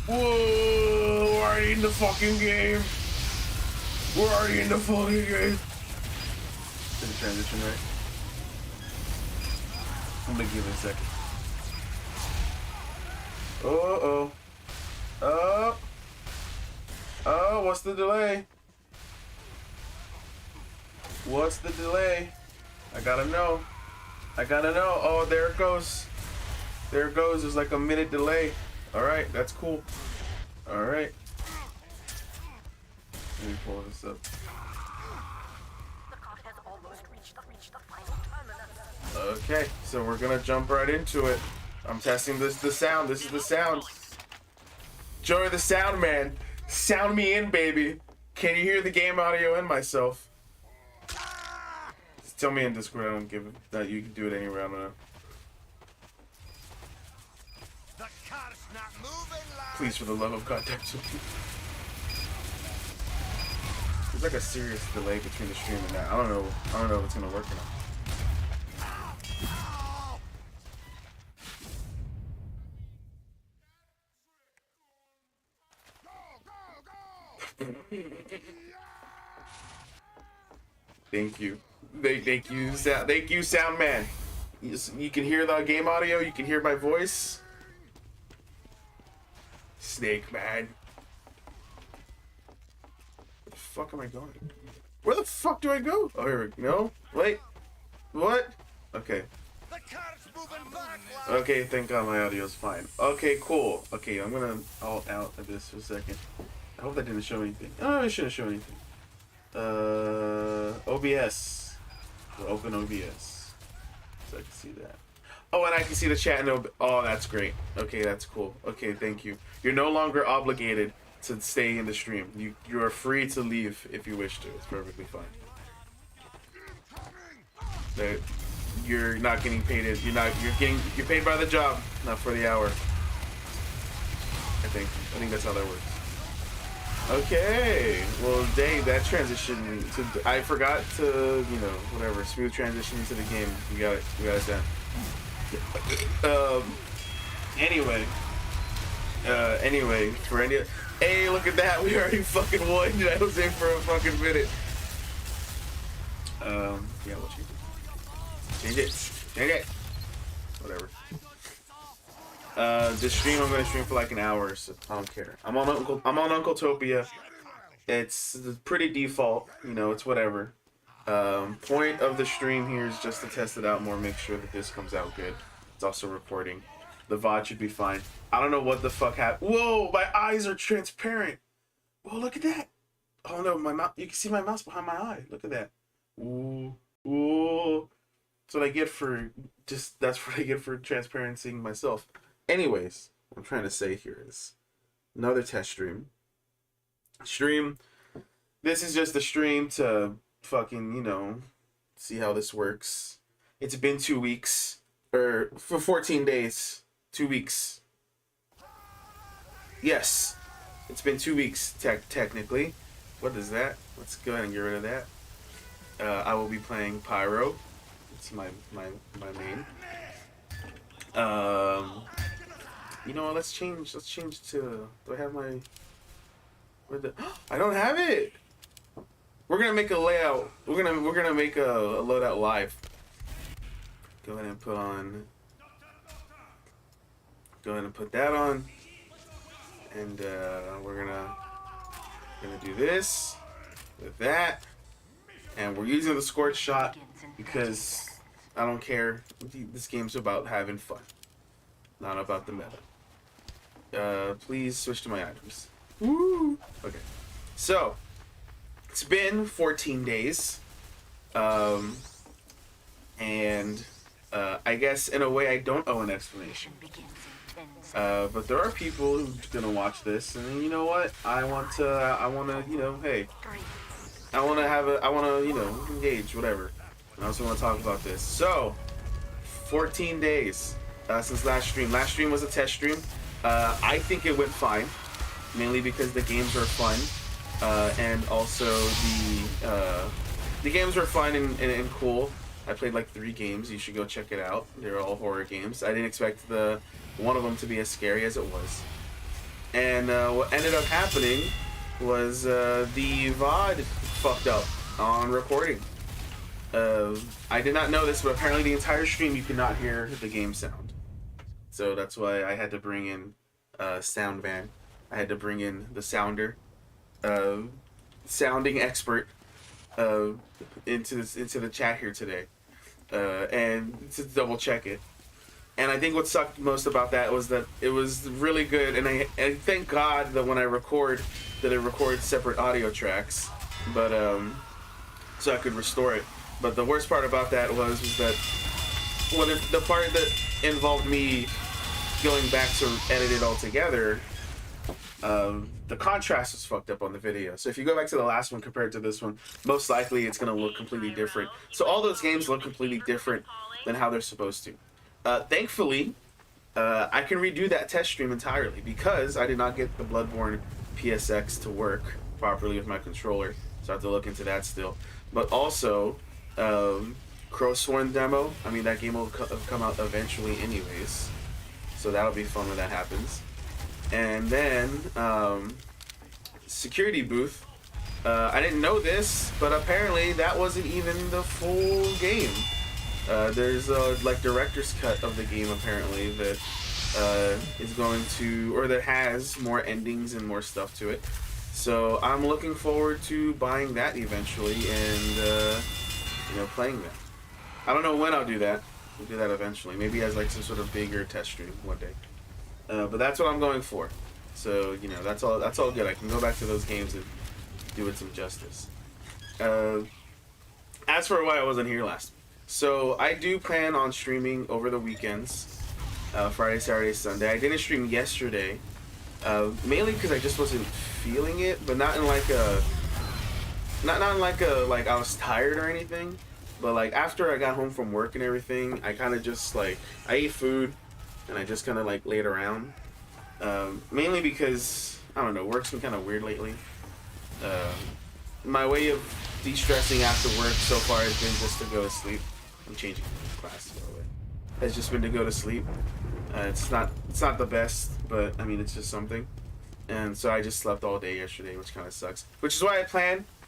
Whoa, we're already in the fucking game. We're already in the fucking game. In the transition, right? I'm gonna give it a second. Oh. Oh, what's the delay? What's the delay? I gotta know. Oh, there it goes. There it goes. There's like a minute delay. Alright, that's cool. Alright. Let me pull this up. Okay, so we're gonna jump right into it. I'm testing the sound. This is the sound. Joey the sound man. Sound me in, baby. Can you hear the game audio and myself? Just tell me in Discord. I don't give it that you can do it anywhere. I don't know. Please, for the love of God, there's like a serious delay between the stream and that. I don't know if it's gonna work or not. Thank you. Thank you, sound man. You can hear the game audio. You can hear my voice. Snake man. Where the fuck am I going? Where the fuck do I go? Oh, here we go. No, wait. What? Okay. Okay, thank God my audio's fine. Okay, cool. Okay, I'm gonna alt out of this for a second. I hope that didn't show anything. Oh, it shouldn't show anything. OBS. We'll open OBS. So I can see that. Oh, and I can see the chat in OBS. Oh, that's great. Okay, that's cool. Okay, thank you. You're no longer obligated to stay in the stream. You are free to leave if you wish to. It's perfectly fine. That you're not getting paid. You're paid by the job, not for the hour. I think that's how that works. Okay, well, dang, that transition to I forgot to whatever smooth transition into the game. We got it done. Anyway, hey, look at that, we already fucking won. I was in for a fucking minute. Yeah, we'll change it. Whatever. This stream, I'm gonna stream for like an hour, so I don't care. I'm on Uncletopia. It's pretty default, it's whatever. Point of the stream here is just to test it out more, make sure that this comes out good. It's also recording. The VOD should be fine. I don't know what the fuck happened. Whoa, my eyes are transparent. Whoa, look at that. Oh no, my mouth. You can see my mouse behind my eye. Look at that. Ooh. That's what I get for transparencying myself. Anyways, what I'm trying to say here is another test stream. This is just a stream to fucking, see how this works. It's been 2 weeks, or for 14 days, 2 weeks. Yes, it's been 2 weeks technically. What is that? Let's go ahead and get rid of that. I will be playing Pyro. It's my main. You know what? Let's change to. Do I have my? I don't have it. We're gonna make a layout. We're gonna make a loadout live. Go ahead and put on. Go ahead and put that on. And we're gonna do this with that. And we're using the scorch shot because I don't care. This game's about having fun, not about the meta. Please switch to my items. Woo! Okay. So, it's been 14 days. And I guess in a way I don't owe an explanation. But there are people who are gonna watch this, and you know what? I wanna, hey, I wanna, engage, whatever. And I also wanna talk about this. So, 14 days since last stream. Last stream was a test stream. I think it went fine, mainly because the games were fun, and also the games were fun and cool. I played like 3 games. You should go check it out. They're all horror games. I didn't expect one of them to be as scary as it was. And what ended up happening was the VOD fucked up on recording. I did not know this, but apparently the entire stream you could not hear the game sound. So that's why I had to bring in sound van. I had to bring in the sounder, sounding expert, into the chat here today, and to double check it. And I think what sucked most about that was that it was really good, and I thank God that when I record, that it records separate audio tracks, but so I could restore it. But the worst part about that was that when the part that involved me going back to edit it all together, the contrast was fucked up on the video. So if you go back to the last one compared to this one, most likely it's going to look completely different. So all those games look completely different than how they're supposed to. Thankfully, I can redo that test stream entirely because I did not get the Bloodborne PSX to work properly with my controller. So I have to look into that still. But also, Crowsworn demo, I mean, that game will come out eventually anyways. So that'll be fun when that happens. And then, security booth. I didn't know this, but apparently that wasn't even the full game. There's a like director's cut of the game apparently that is going to, or that has more endings and more stuff to it. So I'm looking forward to buying that eventually and playing that. I don't know when I'll do that. We'll do that eventually. Maybe as like some sort of bigger test stream one day. But that's what I'm going for. So that's all good. I can go back to those games and do it some justice. As for why I wasn't here last week. So I do plan on streaming over the weekends, Friday, Saturday, Sunday. I didn't stream yesterday, mainly because I just wasn't feeling it, but not in like a like I was tired or anything. But like after I got home from work and everything, I kind of just like I ate food and I just kind of like laid around. Mainly because I don't know, work's been kind of weird lately. My way of de-stressing after work so far has been just to go to sleep. I'm changing class, by the way. It's just been to go to sleep. It's not the best, but I mean it's just something. And so I just slept all day yesterday, which kind of sucks. Which is why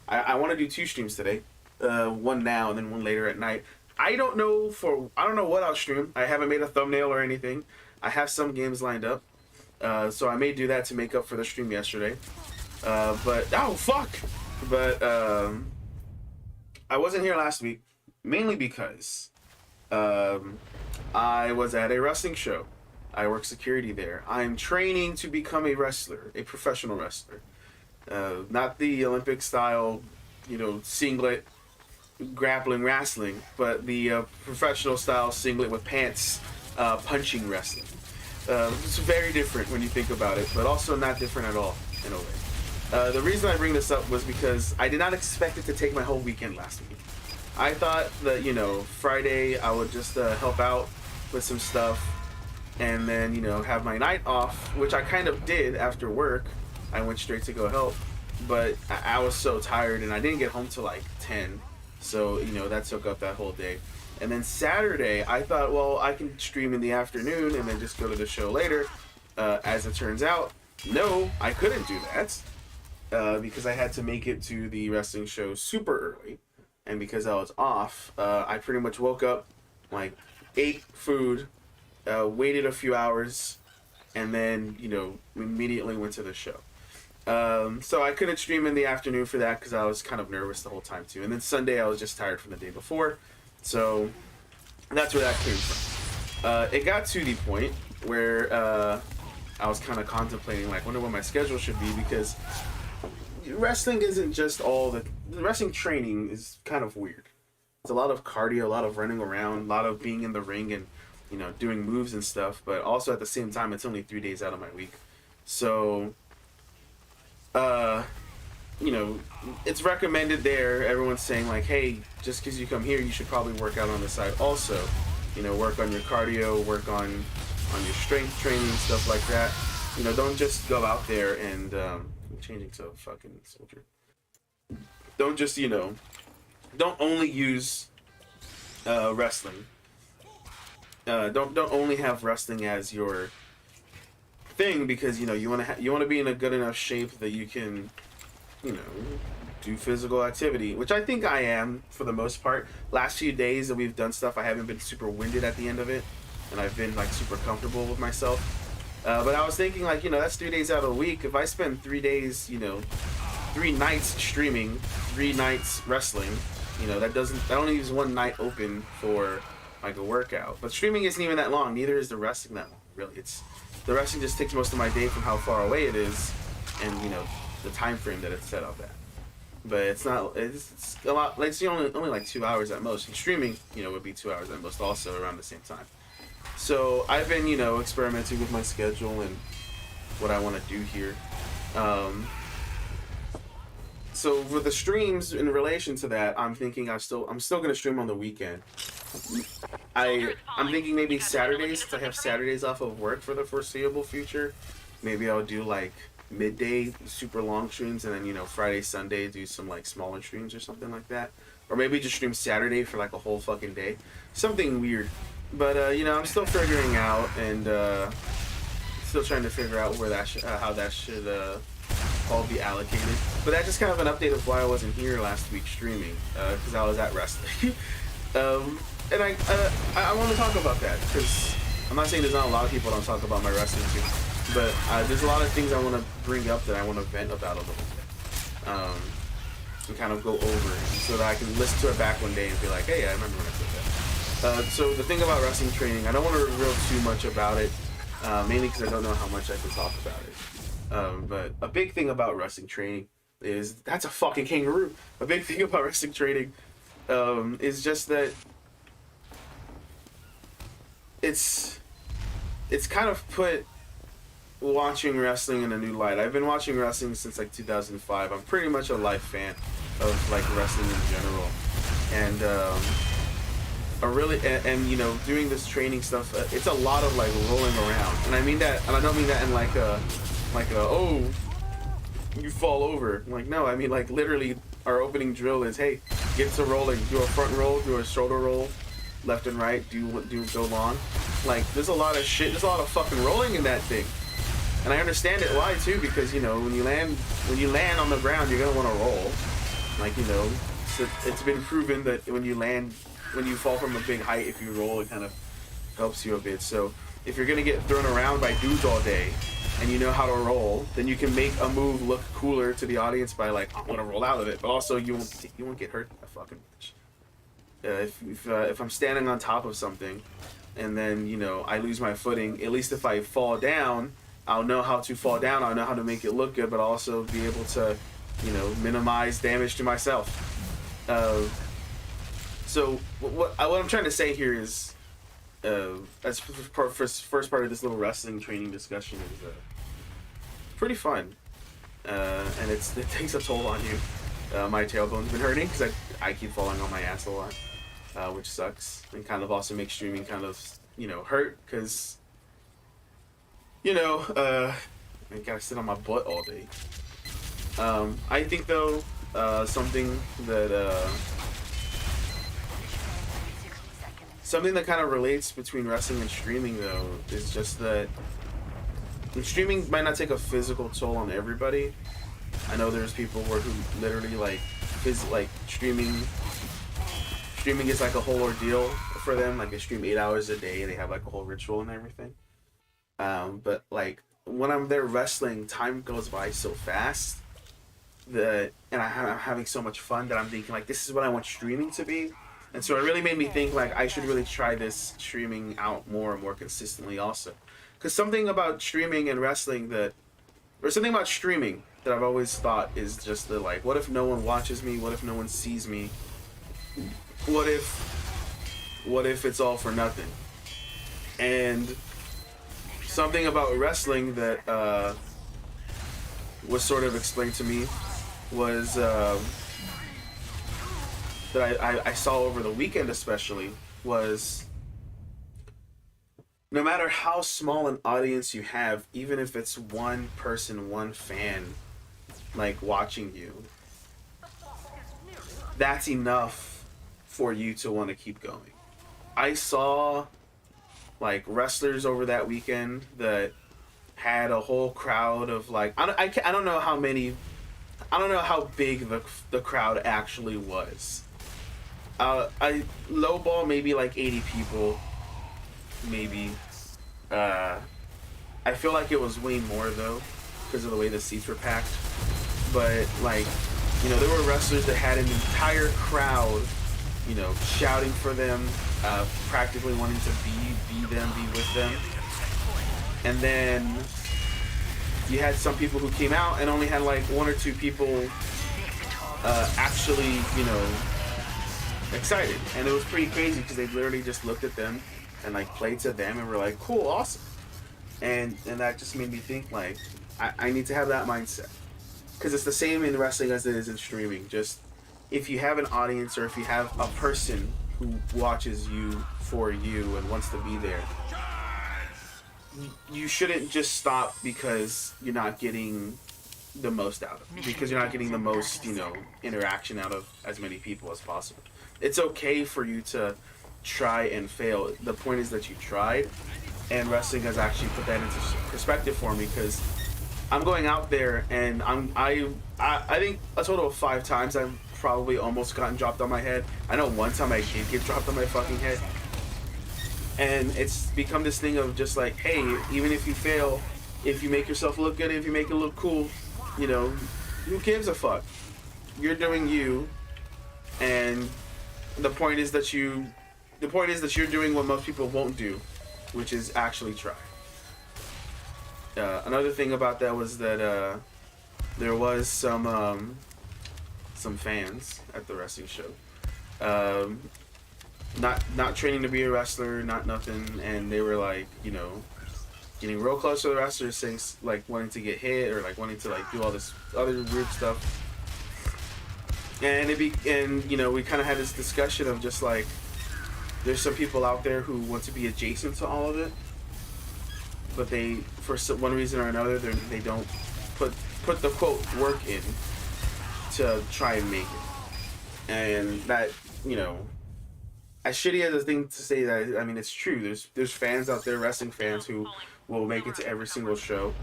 I want to do 2 streams today. One now and then one later at night. I don't know what I'll stream. I haven't made a thumbnail or anything. I have some games lined up. So I may do that to make up for the stream yesterday. But oh fuck. But I wasn't here last week. Mainly because I was at a wrestling show. I work security there. I'm training to become a wrestler, a professional wrestler. Not the Olympic style, singlet grappling wrestling, but the professional style singlet with pants punching wrestling. It's very different when you think about it, but also not different at all in a way. The reason I bring this up was because I did not expect it to take my whole weekend last week. I thought that, Friday I would just help out with some stuff and then, have my night off, which I kind of did after work. I went straight to go help, but I was so tired and I didn't get home till like 10. So, that took up that whole day. And then Saturday, I thought, well, I can stream in the afternoon and then just go to the show later. As it turns out, no, I couldn't do that because I had to make it to the wrestling show super early. And because I was off, I pretty much woke up, like, ate food, waited a few hours, and then, immediately went to the show. So I couldn't stream in the afternoon for that because I was kind of nervous the whole time too. And then Sunday I was just tired from the day before. So that's where that came from. It got to the point where I was kind of contemplating, like, wonder what my schedule should be, because wrestling isn't just all the wrestling training is kind of weird. It's a lot of cardio, a lot of running around, a lot of being in the ring and, doing moves and stuff. But also at the same time, it's only 3 days out of my week. So, it's recommended there. Everyone's saying like, hey, just because you come here, you should probably work out on the side also. Work on your cardio, work on your strength training, stuff like that. Don't just go out there and, I'm changing to a fucking soldier. Don't just, don't only use wrestling. Don't only have wrestling as your thing because you want to be in a good enough shape that you can, you know, do physical activity, which I think I am for the most part. Last few days that we've done stuff, I haven't been super winded at the end of it, and I've been like super comfortable with myself. But I was thinking like, that's 3 days out of the week. If I spend 3 days, 3 nights streaming, 3 nights wrestling, that only leaves one night open for like a workout. But streaming isn't even that long. Neither is the wrestling that long. Really, the wrestling just takes most of my day from how far away it is, and the time frame that it's set up at. But it's not. It's a lot. Like, it's only like 2 hours at most. And streaming, would be 2 hours at most, also around the same time. So I've been, experimenting with my schedule and what I want to do here. So for the streams in relation to that, I'm thinking I'm still gonna stream on the weekend. I'm thinking maybe Saturdays, since I have Saturdays off of work for the foreseeable future. Maybe I'll do like midday super long streams, and then Friday, Sunday do some like smaller streams or something like that. Or maybe just stream Saturday for like a whole fucking day. Something weird. But I'm still figuring out, and still trying to figure out where that how that should all be allocated. But that's just kind of an update of why I wasn't here last week streaming, because I was at wrestling. And I want to talk about that, because I'm not saying there's not a lot of people that don't talk about my wrestling too, but there's a lot of things I want to bring up that I want to vent about a little bit, and kind of go over it, so that I can listen to it back one day and be like, hey, I remember when I said that. So the thing about wrestling training, I don't want to reveal too much about it, mainly because I don't know how much I can talk about it. But a big thing about wrestling training is, that's a fucking kangaroo. A big thing about wrestling training is just that it's kind of put watching wrestling in a new light. I've been watching wrestling since like 2005. I'm pretty much a life fan of like wrestling in general, and doing this training stuff. It's a lot of like rolling around, and I mean that, and I don't mean that in like a oh, you fall over. Like, no, I mean like literally our opening drill is, hey, get to rolling, do a front roll, do a shoulder roll, left and right, do go long. Like, there's a lot of shit, there's a lot of fucking rolling in that thing. And I understand it why too, because when you land on the ground, you're gonna want to roll. Like, so it's been proven that when you fall from a big height, if you roll, it kind of helps you a bit. So if you're gonna get thrown around by dudes all day, and you know how to roll, then you can make a move look cooler to the audience by like, I want to roll out of it, but also you won't get hurt that fucking much. If I'm standing on top of something, and then I lose my footing, at least if I fall down, I'll know how to fall down. I'll know how to make it look good, but also be able to, minimize damage to myself. So what I'm trying to say here is, as first part of this little wrestling training discussion is pretty fun, and it takes a toll on you. My tailbone's been hurting because I keep falling on my ass a lot, which sucks, and kind of also makes streaming kind of hurt because I gotta sit on my butt all day. I think though something that kind of relates between wrestling and streaming though is just that streaming might not take a physical toll on everybody. I know there's people who literally like streaming is like a whole ordeal for them. Like, they stream 8 hours a day, they have like a whole ritual and everything. But like when I'm there wrestling, time goes by so fast and I'm having so much fun that I'm thinking like, this is what I want streaming to be. And so it really made me think like, I should really try this streaming out more and more consistently also. Because something about streaming and wrestling something about streaming that I've always thought is just the like, what if no one watches me? What if no one sees me? What if it's all for nothing? And something about wrestling that was sort of explained to me was that I saw over the weekend especially was, no matter how small an audience you have, even if it's one person, one fan, like watching you, that's enough for you to want to keep going. I saw like wrestlers over that weekend that had a whole crowd of like I don't know how many, I don't know how big the crowd actually was. I lowball maybe like 80 people, maybe. I feel like it was way more though, because of the way the seats were packed. But like, you know, there were wrestlers that had an entire crowd, you know, shouting for them, practically wanting to be them, be with them. And then you had some people who came out and only had like one or two people actually, you know, excited. And it was pretty crazy because they literally just looked at them and like played to them and were like, cool, awesome. And that just made me think like, I need to have that mindset. Because it's the same in wrestling as it is in streaming. Just if you have an audience or if you have a person who watches you for you and wants to be there, you shouldn't just stop because you're not getting the most out of it. Because you're not getting the most, you know, interaction out of as many people as possible. It's okay for you to try and fail. The point is that you tried, and wrestling has actually put that into perspective for me because I'm going out there and I think a total of 5 times I've probably almost gotten dropped on my head. I know one time I did get dropped on my fucking head. And it's become this thing of just like, hey, even if you fail, if you make yourself look good, if you make it look cool, you know, who gives a fuck? You're doing you, and the point is that you're doing what most people won't do, which is actually try. Another thing about that was that there was some fans at the wrestling show, not training to be a wrestler, not nothing, and they were like, you know, getting real close to the wrestlers, saying like wanting to get hit or like wanting to like do all this other weird stuff. And you know, we kind of had this discussion of just like, there's some people out there who want to be adjacent to all of it, but they, for one reason or another, they don't put the quote work in to try and make it. And that, you know, as shitty as a thing to say that, I mean, it's true. There's fans out there, wrestling fans, who will make it to every single show,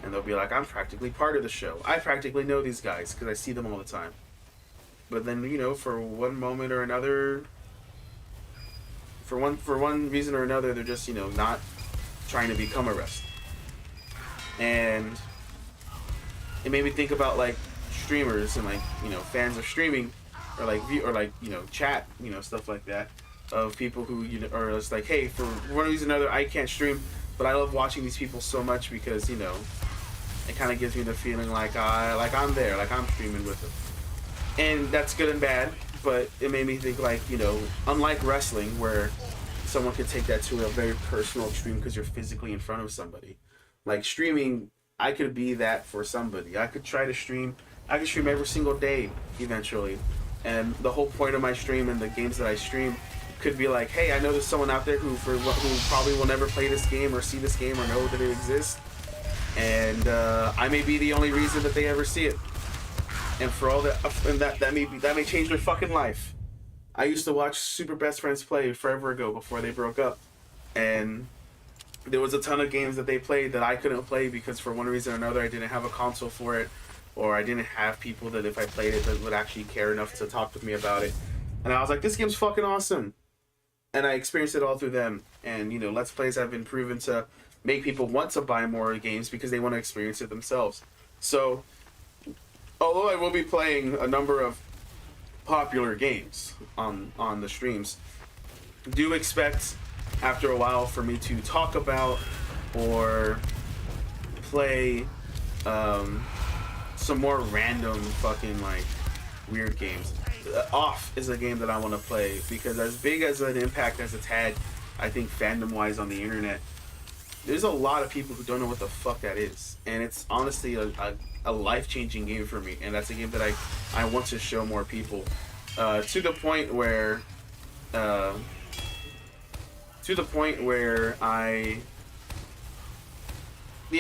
and they'll be like, I'm practically part of the show. I practically know these guys because I see them all the time. But then, you know, for one moment or another, for one reason or another, they're just, you know, not trying to become a wrestler. And it made me think about like streamers and like, you know, fans of streaming, or like you know, chat, you know, stuff like that, of people who, you know, are just like, hey, for one reason or another, I can't stream, but I love watching these people so much because, you know, it kind of gives me the feeling like I'm there, like I'm streaming with them. And that's good and bad, but it made me think like, you know, unlike wrestling where someone could take that to a very personal extreme because you're physically in front of somebody, like streaming, I could be that for somebody. I could try to stream. I could stream every single day eventually. And the whole point of my stream and the games that I stream could be like, hey, I know there's someone out there who probably will never play this game or see this game or know that it exists. And I may be the only reason that they ever see it. And for all that, and that may change their fucking life. I used to watch Super Best Friends play forever ago before they broke up. And there was a ton of games that they played that I couldn't play because for one reason or another I didn't have a console for it, or I didn't have people that if I played it that would actually care enough to talk with me about it. And I was like, this game's fucking awesome. And I experienced it all through them. And, you know, Let's Plays have been proven to make people want to buy more games because they want to experience it themselves. So, although I will be playing a number of popular games on the streams, do expect after a while for me to talk about or play some more random fucking like weird games. Off is a game that I want to play because as big as an impact as it's had, I think fandom wise on the internet, there's a lot of people who don't know what the fuck that is, and it's honestly a life-changing game for me, and that's a game that I want to show more people, to the point where the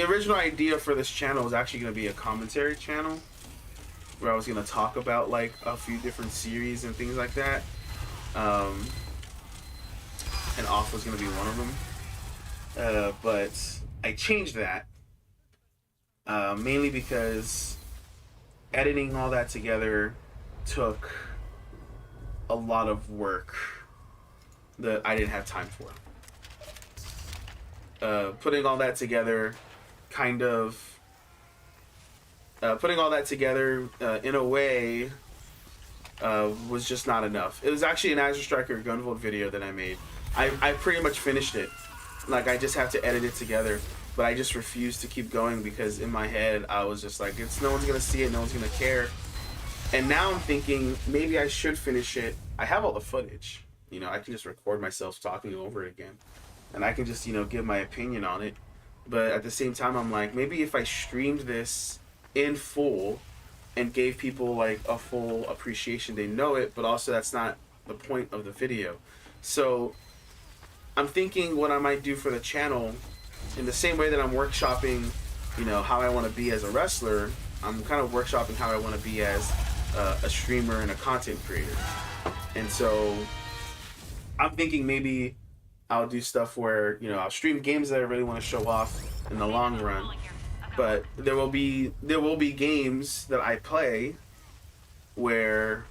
original idea for this channel was actually going to be a commentary channel where I was going to talk about like a few different series and things like that, and Off was going to be one of them. But I changed that mainly because editing all that together took a lot of work that I didn't have time for. Putting all that together in a way was just not enough. It was actually an Azure Striker Gunvolt video that I made. I pretty much finished it. Like, I just have to edit it together, but I just refused to keep going because in my head I was just like, no one's gonna see it, no one's gonna care. And now I'm thinking maybe I should finish it. I have all the footage, you know, I can just record myself talking over it again, and I can just, you know, give my opinion on it. But at the same time, I'm like, maybe if I streamed this in full and gave people like a full appreciation, they know it, but also that's not the point of the video. So I'm thinking what I might do for the channel, in the same way that I'm workshopping, you know, how I want to be as a wrestler, I'm kind of workshopping how I want to be as a streamer and a content creator. And so I'm thinking maybe I'll do stuff where, you know, I'll stream games that I really want to show off in the long run, but there will be games that I play where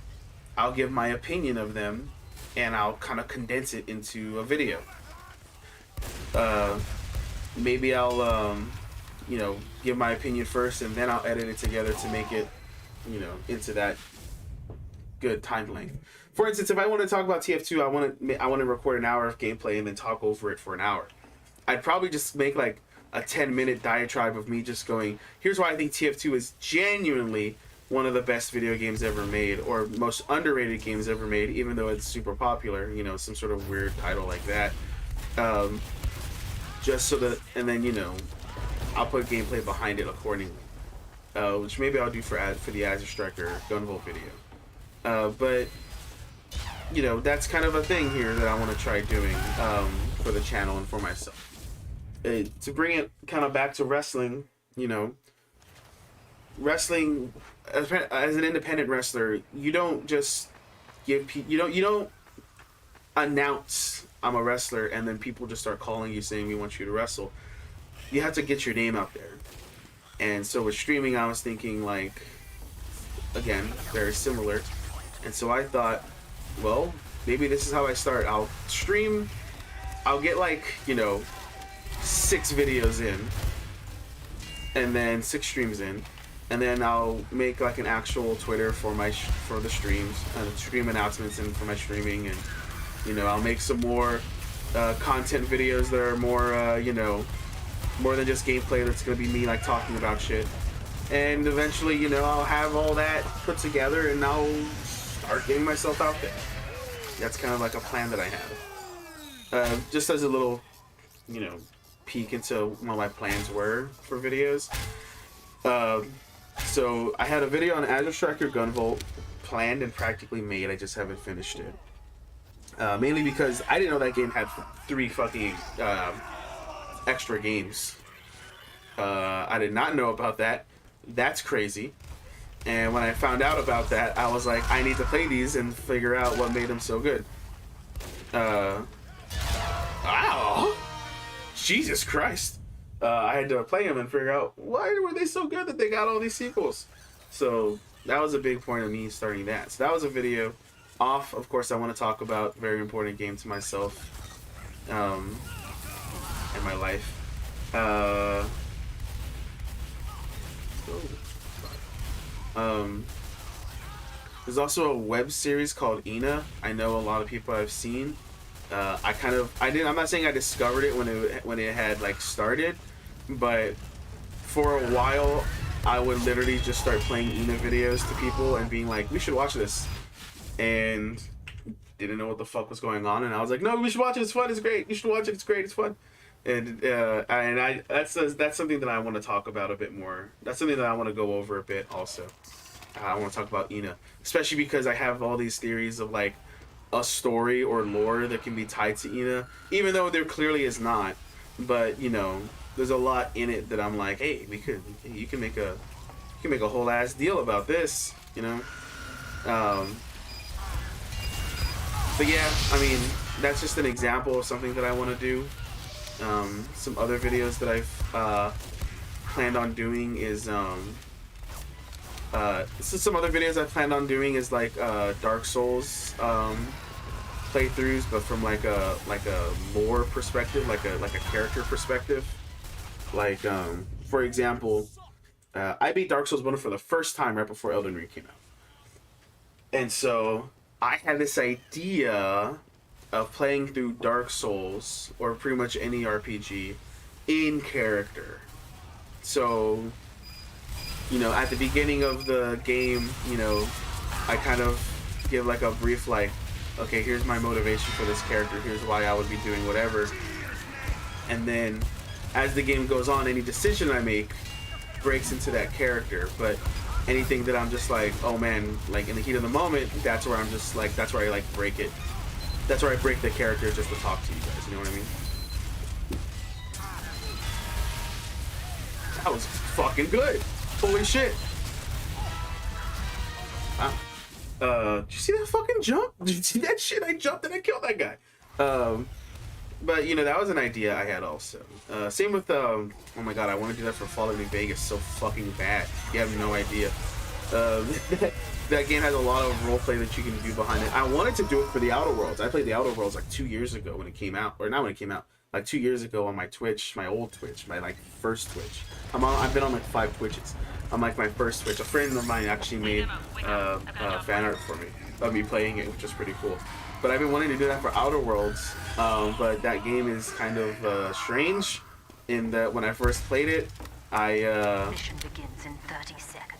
I'll give my opinion of them and I'll kind of condense it into a video. Maybe I'll you know, give my opinion first and then I'll edit it together to make it, you know, into that good time length. For instance, if I want to talk about TF2, I want to record an hour of gameplay and then talk over it for an hour. I'd probably just make like a 10-minute diatribe of me just going, here's why I think TF2 is genuinely one of the best video games ever made, or most underrated games ever made, even though it's super popular, you know, some sort of weird title like that. Just so that, and then, you know, I'll put gameplay behind it accordingly, which maybe I'll do for the Azure Striker Gunvolt video. But you know, that's kind of a thing here that I want to try doing for the channel and for myself. To bring it kind of back to wrestling, you know, wrestling as an independent wrestler, you don't just give you don't announce I'm a wrestler and then people just start calling you saying we want you to wrestle. You have to get your name out there. And so with streaming, I was thinking, like, again, very similar. And so I thought, well, maybe this is how I start. I'll stream, I'll get like, you know, 6 videos in, and then 6 streams in, and then I'll make like an actual Twitter for the streams, stream announcements and for my streaming, and, you know, I'll make some more content videos that are more, you know, more than just gameplay. That's gonna be me like talking about shit, and eventually, you know, I'll have all that put together and I'll start getting myself out there. That's kind of like a plan that I have. Just as a little, you know, peek into what my plans were for videos. So I had a video on Azure Striker Gunvolt planned and practically made. I just haven't finished it. Mainly because I didn't know that game had 3 fucking extra games. I did not know about that. That's crazy. And when I found out about that, I was like, I need to play these and figure out what made them so good. Wow. Jesus Christ. I had to play them and figure out why were they so good that they got all these sequels. So that was a big point of me starting that. So that was a video off. Of course, I want to talk about a very important game to myself in my life. There's also a web series called Ina. I know a lot of people have seen. I'm not saying I discovered it when it had like started, but for a while I would literally just start playing Ina videos to people and being like, we should watch this, and didn't know what the fuck was going on, and I was like, no, we should watch it, it's fun, it's great, you should watch it, it's great, it's fun. And that's something that I want to talk about a bit more. That's something that I want to go over a bit also. I want to talk about Ina, especially because I have all these theories of like a story or lore that can be tied to Ina, even though there clearly is not. But you know, there's a lot in it that I'm like, hey, you can make a whole ass deal about this, you know. But yeah, I mean, that's just an example of something that I want to do. Some other videos that I've planned on doing is some other videos I planned on doing is like Dark Souls playthroughs, but from like a lore perspective, like a character perspective. Like for example, I beat Dark Souls 1 for the first time right before Elden Ring came out, and so I had this idea of playing through Dark Souls or pretty much any RPG in character. So, you know, at the beginning of the game, you know, I kind of give like a brief like, okay, here's my motivation for this character, here's why I would be doing whatever. And then as the game goes on, any decision I make breaks into that character. But anything that I'm just like, oh man, like in the heat of the moment, that's where I'm just like, that's where I like break it. That's where I break the character just to talk to you guys, you know what I mean? That was fucking good. Holy shit. Wow. Did you see that fucking jump? Did you see that shit? I jumped and I killed that guy. But you know, that was an idea I had also. Same with oh my god, I want to do that for Fallout New Vegas so fucking bad. You have no idea. That game has a lot of roleplay that you can do behind it. I wanted to do it for the Outer Worlds. I played the Outer Worlds like 2 years ago when it came out, or not when it came out, like 2 years ago on my Twitch, my old Twitch, my like first Twitch. I've been on like 5 Twitches. On like my first Twitch, a friend of mine actually made fan art for me of me playing it, which is pretty cool. But I've been wanting to do that for Outer Worlds, but that game is kind of strange in that when I first played it, Mission begins in 30 seconds.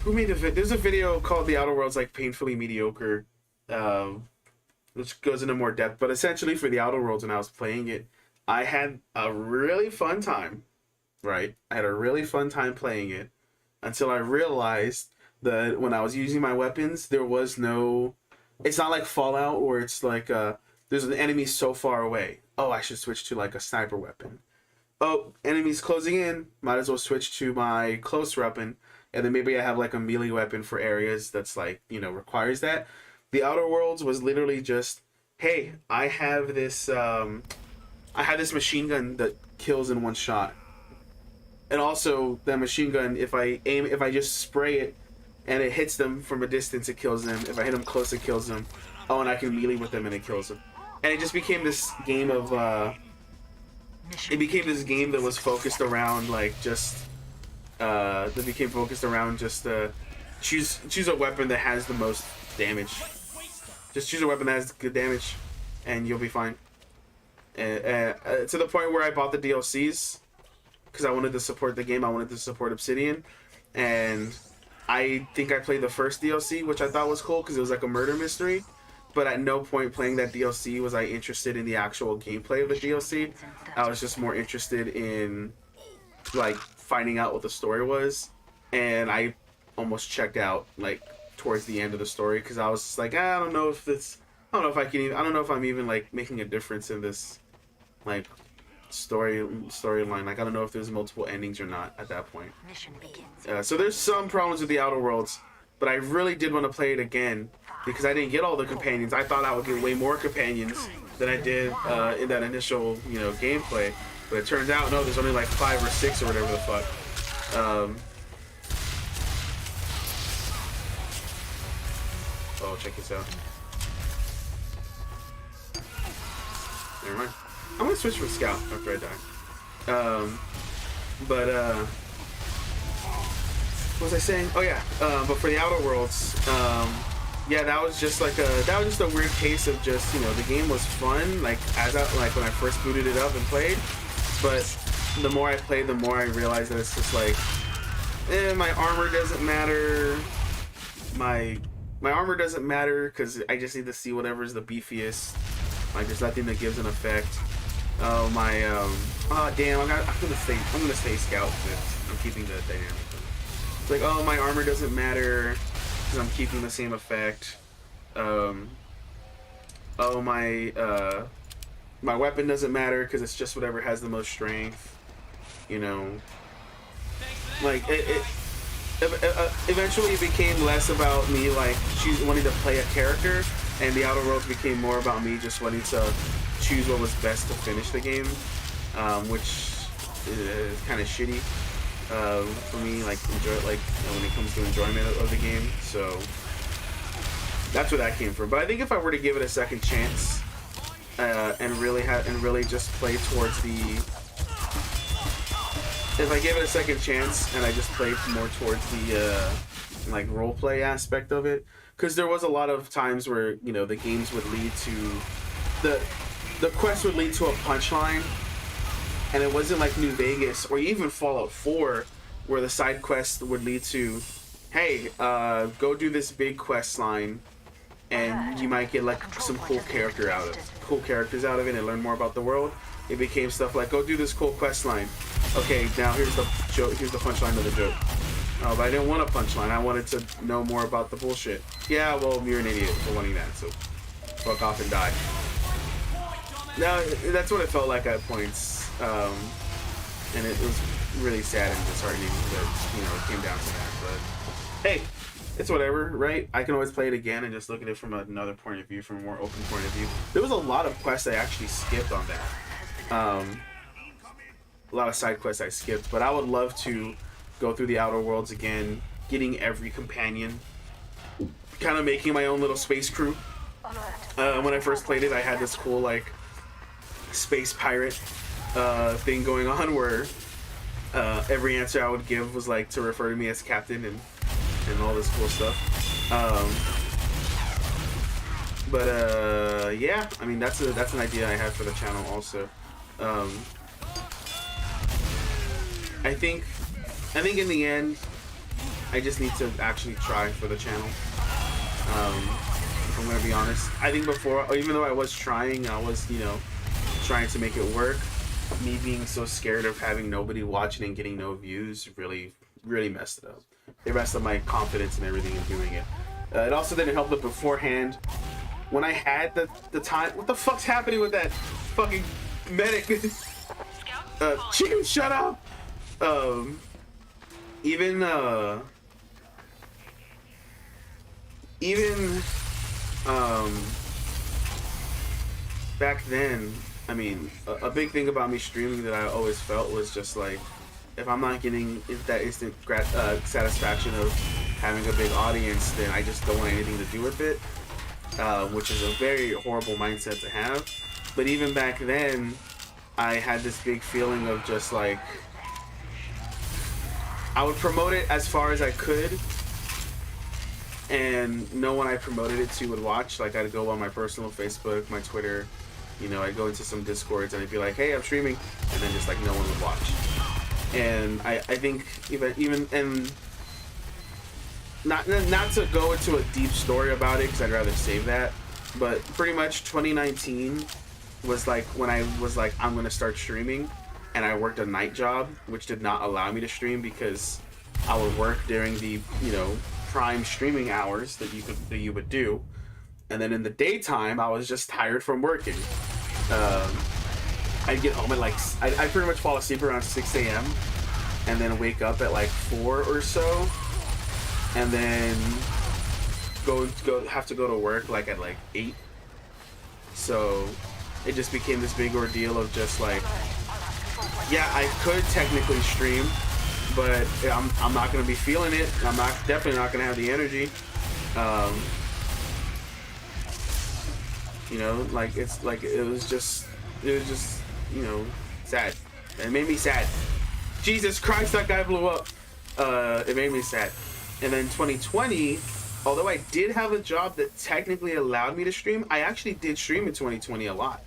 Who made the video? There's a video called The Outer Worlds, like Painfully Mediocre, which goes into more depth. But essentially for The Outer Worlds, when I was playing it, I had a really fun time, right? I had a really fun time playing it until I realized that when I was using my weapons, there was no... It's not like Fallout where it's like, there's an enemy so far away. Oh, I should switch to like a sniper weapon. Oh, enemies closing in. Might as well switch to my close weapon. And then maybe I have like a melee weapon for areas that's like, you know, requires that. The Outer Worlds was literally just, hey, I have this machine gun that kills in one shot. And also that machine gun, if I just spray it and it hits them from a distance, it kills them. If I hit them close, it kills them. Oh, and I can melee with them and it kills them. And it just became this game of, it became this game that was focused around like just, choose a weapon that has the most damage. Just choose a weapon that has good damage, and you'll be fine. To the point where I bought the DLCs because I wanted to support the game. I wanted to support Obsidian, and I think I played the first DLC, which I thought was cool because it was like a murder mystery. But at no point playing that DLC was I interested in the actual gameplay of the DLC. I was just more interested in like finding out what the story was, and I almost checked out like towards the end of the story because I was just like, I don't know if I'm even like making a difference in this like storyline. Like I don't know if there's multiple endings or not at that point. So there's some problems with the Outer Worlds, but I really did want to play it again because I didn't get all the companions. I thought I would get way more companions than I did in that initial, you know, gameplay. But it turns out, no, there's only like 5 or 6 or whatever the fuck. Oh, check this out. Never mind. I'm gonna switch from Scout after I die. What was I saying? Oh yeah, but for the Outer Worlds, yeah, that was just a weird case of just, you know, the game was fun, like when I first booted it up and played. But the more I played, the more I realized that it's just like, my armor doesn't matter. My armor doesn't matter because I just need to see whatever's the beefiest. Like there's nothing that gives an effect. Oh my, damn, I'm gonna stay Scout. I'm keeping the dynamic. It's like, oh, my armor doesn't matter because I'm keeping the same effect. Oh my weapon doesn't matter because it's just whatever has the most strength, you know. Like it eventually it became less about me like wanting to play a character, and the Outer Worlds became more about me just wanting to choose what was best to finish the game, which is kind of shitty for me. Like when it comes to enjoyment of the game. So that's where that came from. But I think if I were to give it a second chance and really just play towards the, if I gave it a second chance and I just played more towards the like role play aspect of it, because there was a lot of times where the games would lead to the quest would lead to a punchline, and it wasn't like New Vegas or even Fallout 4 where the side quest would lead to, hey, go do this big quest line and you might get like some cool characters out of it and learn more about the world. It became stuff like, go do this cool quest line. Okay, now here's the joke, here's the punchline of the joke. Oh, but I didn't want a punchline. I wanted to know more about the bullshit. Yeah, well, you're an idiot for wanting that, so fuck off and die. Now, that's what it felt like at points. And it was really sad and disheartening that, it came down to that. But hey, it's whatever, right? I can always play it again and just look at it from another point of view, from a more open point of view. There was a lot of quests I actually skipped on that. A lot of side quests I skipped, but I would love to go through the Outer Worlds again, getting every companion, kind of making my own little space crew. When I first played it, I had this cool like space pirate thing going on where every answer I would give was like to refer to me as captain and all this cool stuff. Yeah, I mean that's an idea I have for the channel also. I think in the end, I just need to actually try for the channel. If I'm gonna be honest, I think before, even though I was trying, I was trying to make it work. Me being so scared of having nobody watching and getting no views really messed it up. It messed up my confidence and everything in doing it. It also didn't help that beforehand, when I had the time, what the fuck's happening with that fucking medic? Chicken, shut up. Even back then, I mean, a big thing about me streaming that I always felt was just like, if I'm not getting that instant satisfaction of having a big audience, then I just don't want anything to do with it, which is a very horrible mindset to have. But even back then, I had this big feeling of just like, I would promote it as far as I could, and no one I promoted it to would watch. Like, I'd go on my personal Facebook, my Twitter, I'd go into some Discords and I'd be like, hey, I'm streaming, and then just like no one would watch. And I think even and not to go into a deep story about it, because I'd rather save that, but pretty much 2019 was like when I was like, I'm gonna start streaming. And I worked a night job, which did not allow me to stream because I would work during the, prime streaming hours that you would do. And then in the daytime, I was just tired from working. I'd get home at like, I'd pretty much fall asleep around 6 a.m. and then wake up at like 4 or so. And then have to go to work like at like 8. So it just became this big ordeal of just like, yeah, I could technically stream, but I'm not gonna be feeling it. I'm definitely not gonna have the energy. Like it's like it was just sad. It made me sad. Jesus Christ, that guy blew up. It made me sad. And then 2020, although I did have a job that technically allowed me to stream, I actually did stream in 2020 a lot.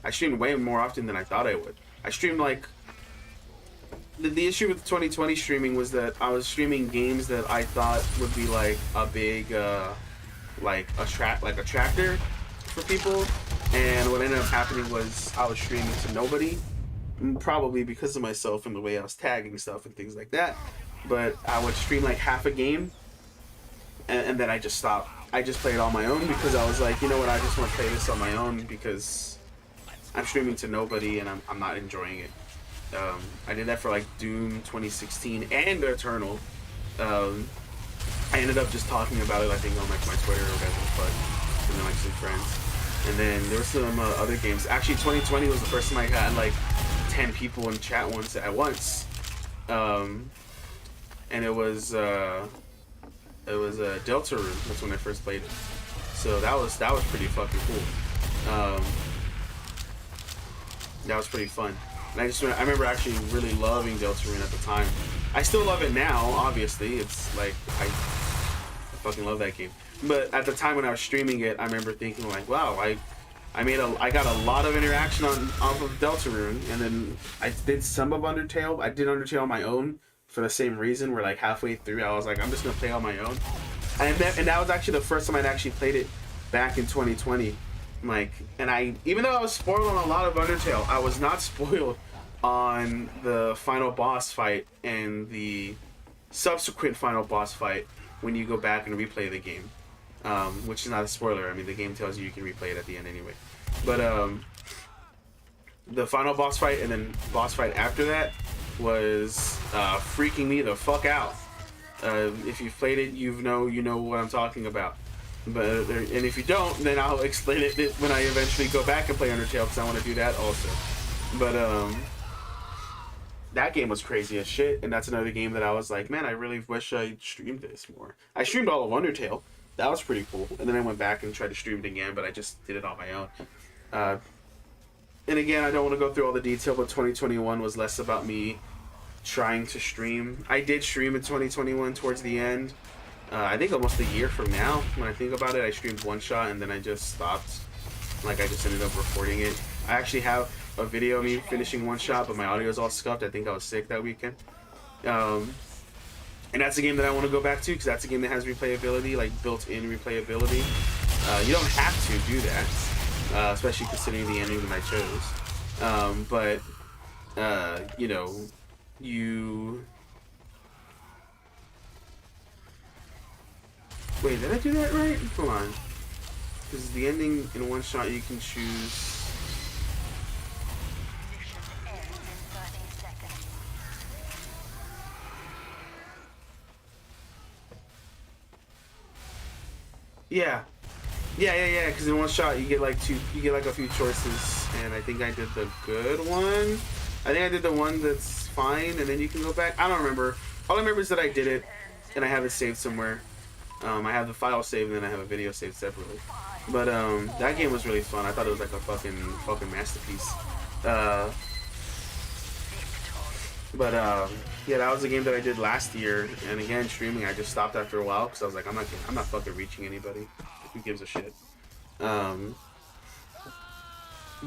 I streamed way more often than I thought I would. I streamed like, the issue with 2020 streaming was that I was streaming games that I thought would be like a big attractor for people, and what ended up happening was I was streaming to nobody, probably because of myself and the way I was tagging stuff and things like that. But I would stream like half a game and then I just stopped. I just played on my own because I was like, you know what, I just want to play this on my own because I'm streaming to nobody and I'm not enjoying it. I did that for like Doom 2016 and Eternal. I ended up just talking about it, I think, on like my Twitter or whatever, but and then like some friends. And then there were some other games. Actually, 2020 was the first time I had like 10 people in chat once at once. And it was Deltarune. That's when I first played it. So that was pretty fucking cool. That was pretty fun. And I remember actually really loving Deltarune at the time. I still love it now, obviously. It's like I fucking love that game. But at the time when I was streaming it, I remember thinking like, wow, I got a lot of interaction off of Deltarune, and then I did some of Undertale. I did Undertale on my own for the same reason. Where like halfway through, I was like, I'm just gonna play on my own. And that was actually the first time I'd actually played it back in 2020. Like, and even though I was spoiled on a lot of Undertale, I was not spoiled on the final boss fight and the subsequent final boss fight when you go back and replay the game. Which is not a spoiler. I mean, the game tells you can replay it at the end anyway. But the final boss fight and then boss fight after that was freaking me the fuck out. If you've played it, you know what I'm talking about. But and if you don't, then I'll explain it when I eventually go back and play Undertale, because I want to do that also. But that game was crazy as shit, and that's another game that I was like, man, I really wish I streamed this more. I streamed all of Undertale. That was pretty cool. And then I went back and tried to stream it again, but I just did it on my own. And again, I don't want to go through all the detail, but 2021 was less about me trying to stream. I did stream in 2021 towards the end. I think almost a year from now, when I think about it. I streamed one shot and then I just stopped. Like, I just ended up recording it. I actually have a video of me finishing one shot, but my audio is all scuffed. I think I was sick that weekend. And that's a game that I want to go back to, because that's a game that has replayability, like built-in replayability. You don't have to do that, especially considering the ending that I chose. But you know, Wait, did I do that right? Hold on. Because the ending in one shot, you can choose... Yeah, because in one shot you get like a few choices, and I think I did the good one. I think I did the one that's fine, and then you can go back. I don't remember. All I remember is that I did it, and I have it saved somewhere. I have the file saved, and then I have a video saved separately. But that game was really fun. I thought it was like a fucking masterpiece. Yeah, that was a game that I did last year, and again, streaming, I just stopped after a while because I was like, I'm not fucking reaching anybody. Who gives a shit? But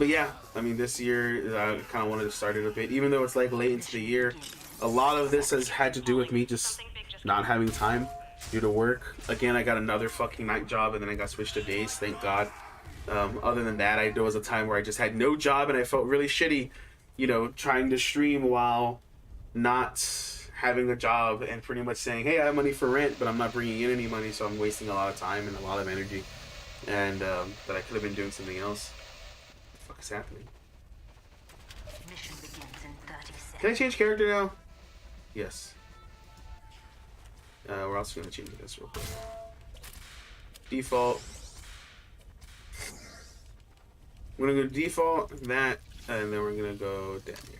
yeah, I mean, this year I kind of wanted to start it a bit, even though it's like late into the year. A lot of this has had to do with me just not having time due to work. Again, I got another fucking night job, and then I got switched to days. Thank God. Other than that, there was a time where I just had no job, and I felt really shitty, you know, trying to stream while not having a job and pretty much saying, hey, I have money for rent, but I'm not bringing in any money, so I'm wasting a lot of time and a lot of energy, and that I could have been doing something else. What the fuck is happening? Mission begins in 30 seconds. Can I change character now? Yes. We're also going to change this real quick. Default. We're going to go default, that, and then we're going to go down here.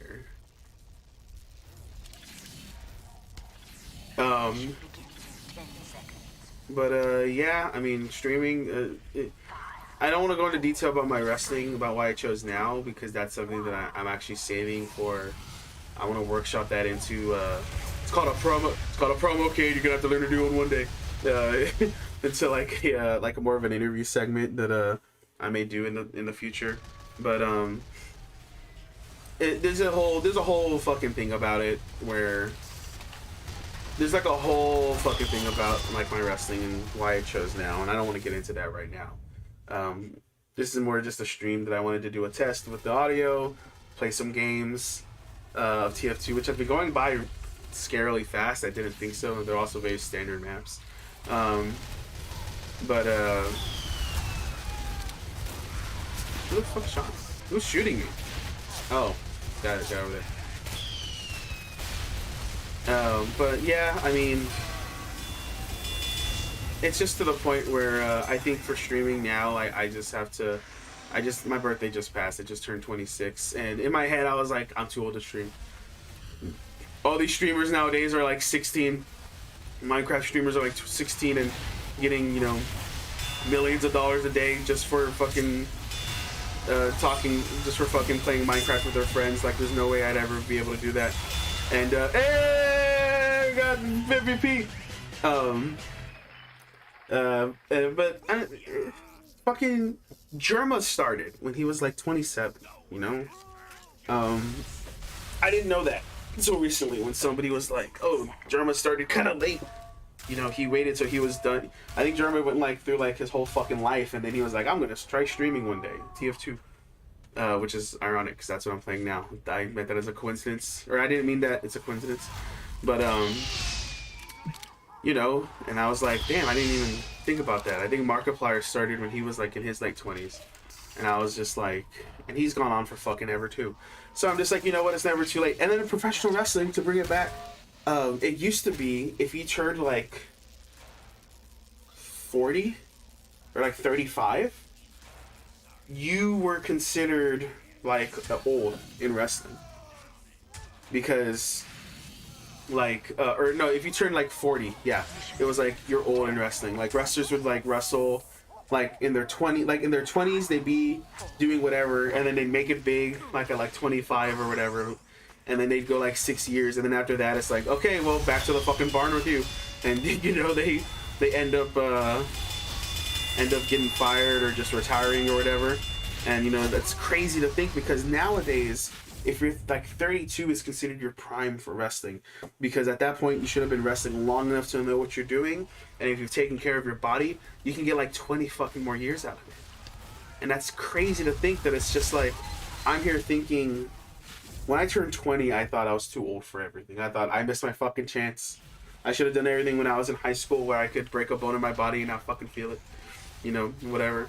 Yeah, I mean, streaming, I don't want to go into detail about my wrestling, about why I chose now, because that's something that I'm actually saving for. I want to workshop that into, it's called a promo cade. You're gonna have to learn to do it one day. Into like a more of an interview segment that I may do in the future. But there's a whole fucking thing about it where there's like a whole fucking thing about like my wrestling and why I chose now, and I don't want to get into that right now. This is more just a stream that I wanted to do a test with the audio, play some games of TF2, which have been going by scarily fast. I didn't think so. They're also very standard maps. Who the fuck shot me? Who's shooting me? Oh, got over there. But yeah, I mean, it's just to the point where I think for streaming now, I just have to My birthday just passed. I just turned 26, and in my head I was like, I'm too old to stream. All these streamers nowadays are like 16. Minecraft streamers are like 16 and getting, you know, millions of dollars a day just for fucking just for fucking playing Minecraft with their friends. Like, there's no way I'd ever be able to do that. And hey, got MVP. But fucking Germa started when he was like 27. You know, I didn't know that until recently when somebody was like, "Oh, Germa started kind of late." You know, he waited till he was done. I think Germa went like through like his whole fucking life, and then he was like, "I'm gonna try streaming one day." TF2, which is ironic because that's what I'm playing now. I meant that as a coincidence, or I didn't mean that it's a coincidence, but you know, and I was like, damn, I didn't even think about that. I think Markiplier started when he was like in his like 20s, and I was just like, and he's gone on for fucking ever too. So I'm just like, you know what, it's never too late. And then in professional wrestling, to bring it back, it used to be if you turned like 40 or like 35, you were considered like old in wrestling, because like or no, if you turned like 40, yeah, it was like you're old in wrestling. Like wrestlers would like wrestle like in their 20s they'd be doing whatever, and then they'd make it big like at like 25 or whatever, and then they'd go like 6 years, and then after that it's like, okay, well, back to the fucking barn with you. And you know, they end up getting fired or just retiring or whatever. And you know, that's crazy to think, because nowadays if you're like 32 is considered your prime for wrestling, because at that point you should have been wrestling long enough to know what you're doing, and if you've taken care of your body, you can get like 20 fucking more years out of it. And that's crazy to think that it's just like, I'm here thinking, when I turned 20, I thought I was too old for everything. I thought I missed my fucking chance. I should have done everything when I was in high school, where I could break a bone in my body and not fucking feel it, you know, whatever.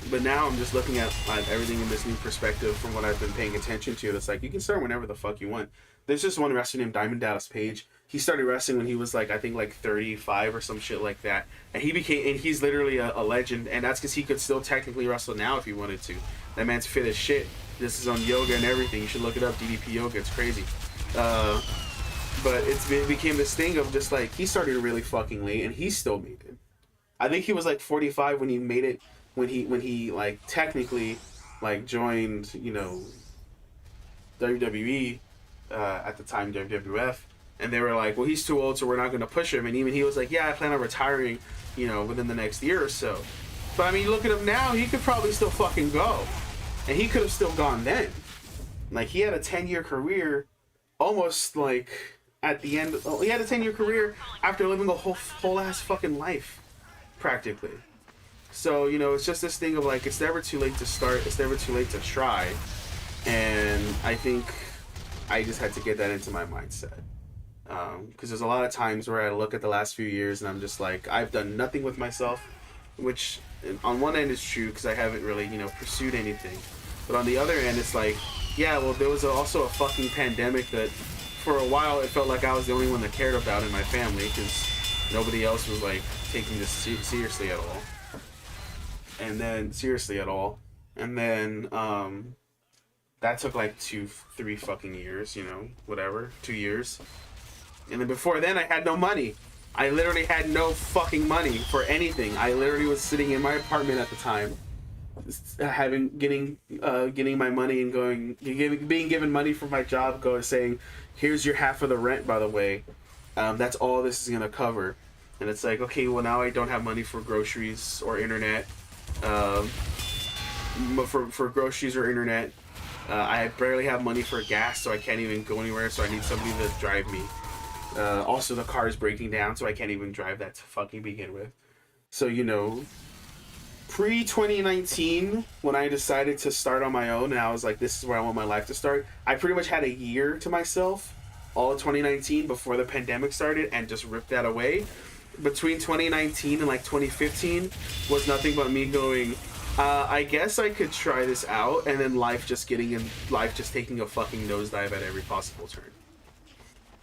But now I'm just looking at everything in this new perspective from what I've been paying attention to. It's like, you can start whenever the fuck you want. There's just one wrestler named Diamond Dallas Page. He started wrestling when he was like, I think like 35 or some shit like that. And he's literally a legend. And that's because he could still technically wrestle now if he wanted to. That man's fit as shit. This is on yoga and everything. You should look it up, DDP Yoga. It's crazy. But it became this thing of just like, he started really fucking late and he still made it. I think he was like 45 when he made it. When he like technically like joined, you know, WWE at the time, WWF, and they were like, well, he's too old, so we're not going to push him. And even he was like, yeah, I plan on retiring, you know, within the next year or so. But I mean, look at him now, he could probably still fucking go, and he could have still gone then. Like, he had a 10-year career, almost like at the end. He had a 10-year career after living a whole ass fucking life, practically. So, you know, it's just this thing of like, it's never too late to start, it's never too late to try. And I think I just had to get that into my mindset. Because there's a lot of times where I look at the last few years and I'm just like, I've done nothing with myself, which on one end is true because I haven't really, you know, pursued anything. But on the other end, it's like, yeah, well, there was also a fucking pandemic that for a while it felt like I was the only one that cared about in my family, because nobody else was like taking this seriously at all. And then that took like 2-3 fucking years, you know, whatever, 2 years. And then before then I had no money. I literally had no fucking money for anything. I literally was sitting in my apartment at the time, getting my money and being given money from my job, saying, here's your half of the rent, by the way. That's all this is gonna cover. And it's like, okay, well, now I don't have money for groceries or internet. For groceries or internet, I barely have money for gas, so I can't even go anywhere, so I need somebody to drive me. Also, the car is breaking down, so I can't even drive that to fucking begin with. So, you know, pre-2019, when I decided to start on my own, and I was like, this is where I want my life to start, I pretty much had a year to myself, all of 2019, before the pandemic started, and just ripped that away. Between 2019 and like 2015 was nothing but me going, I guess I could try this out, and then life just taking a fucking nosedive at every possible turn.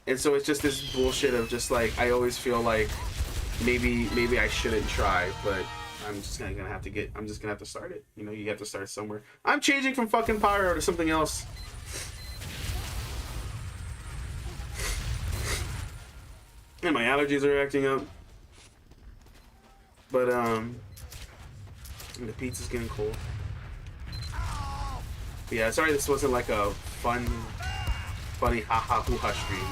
And so it's just this bullshit of just like, I always feel like maybe I shouldn't try, but I'm just gonna have to I'm just gonna have to start it. You know, you have to start somewhere. I'm changing from fucking Pyro to something else. And my allergies are acting up. But and the pizza's getting cold. But yeah, sorry this wasn't like a funny haha hoo-ha stream.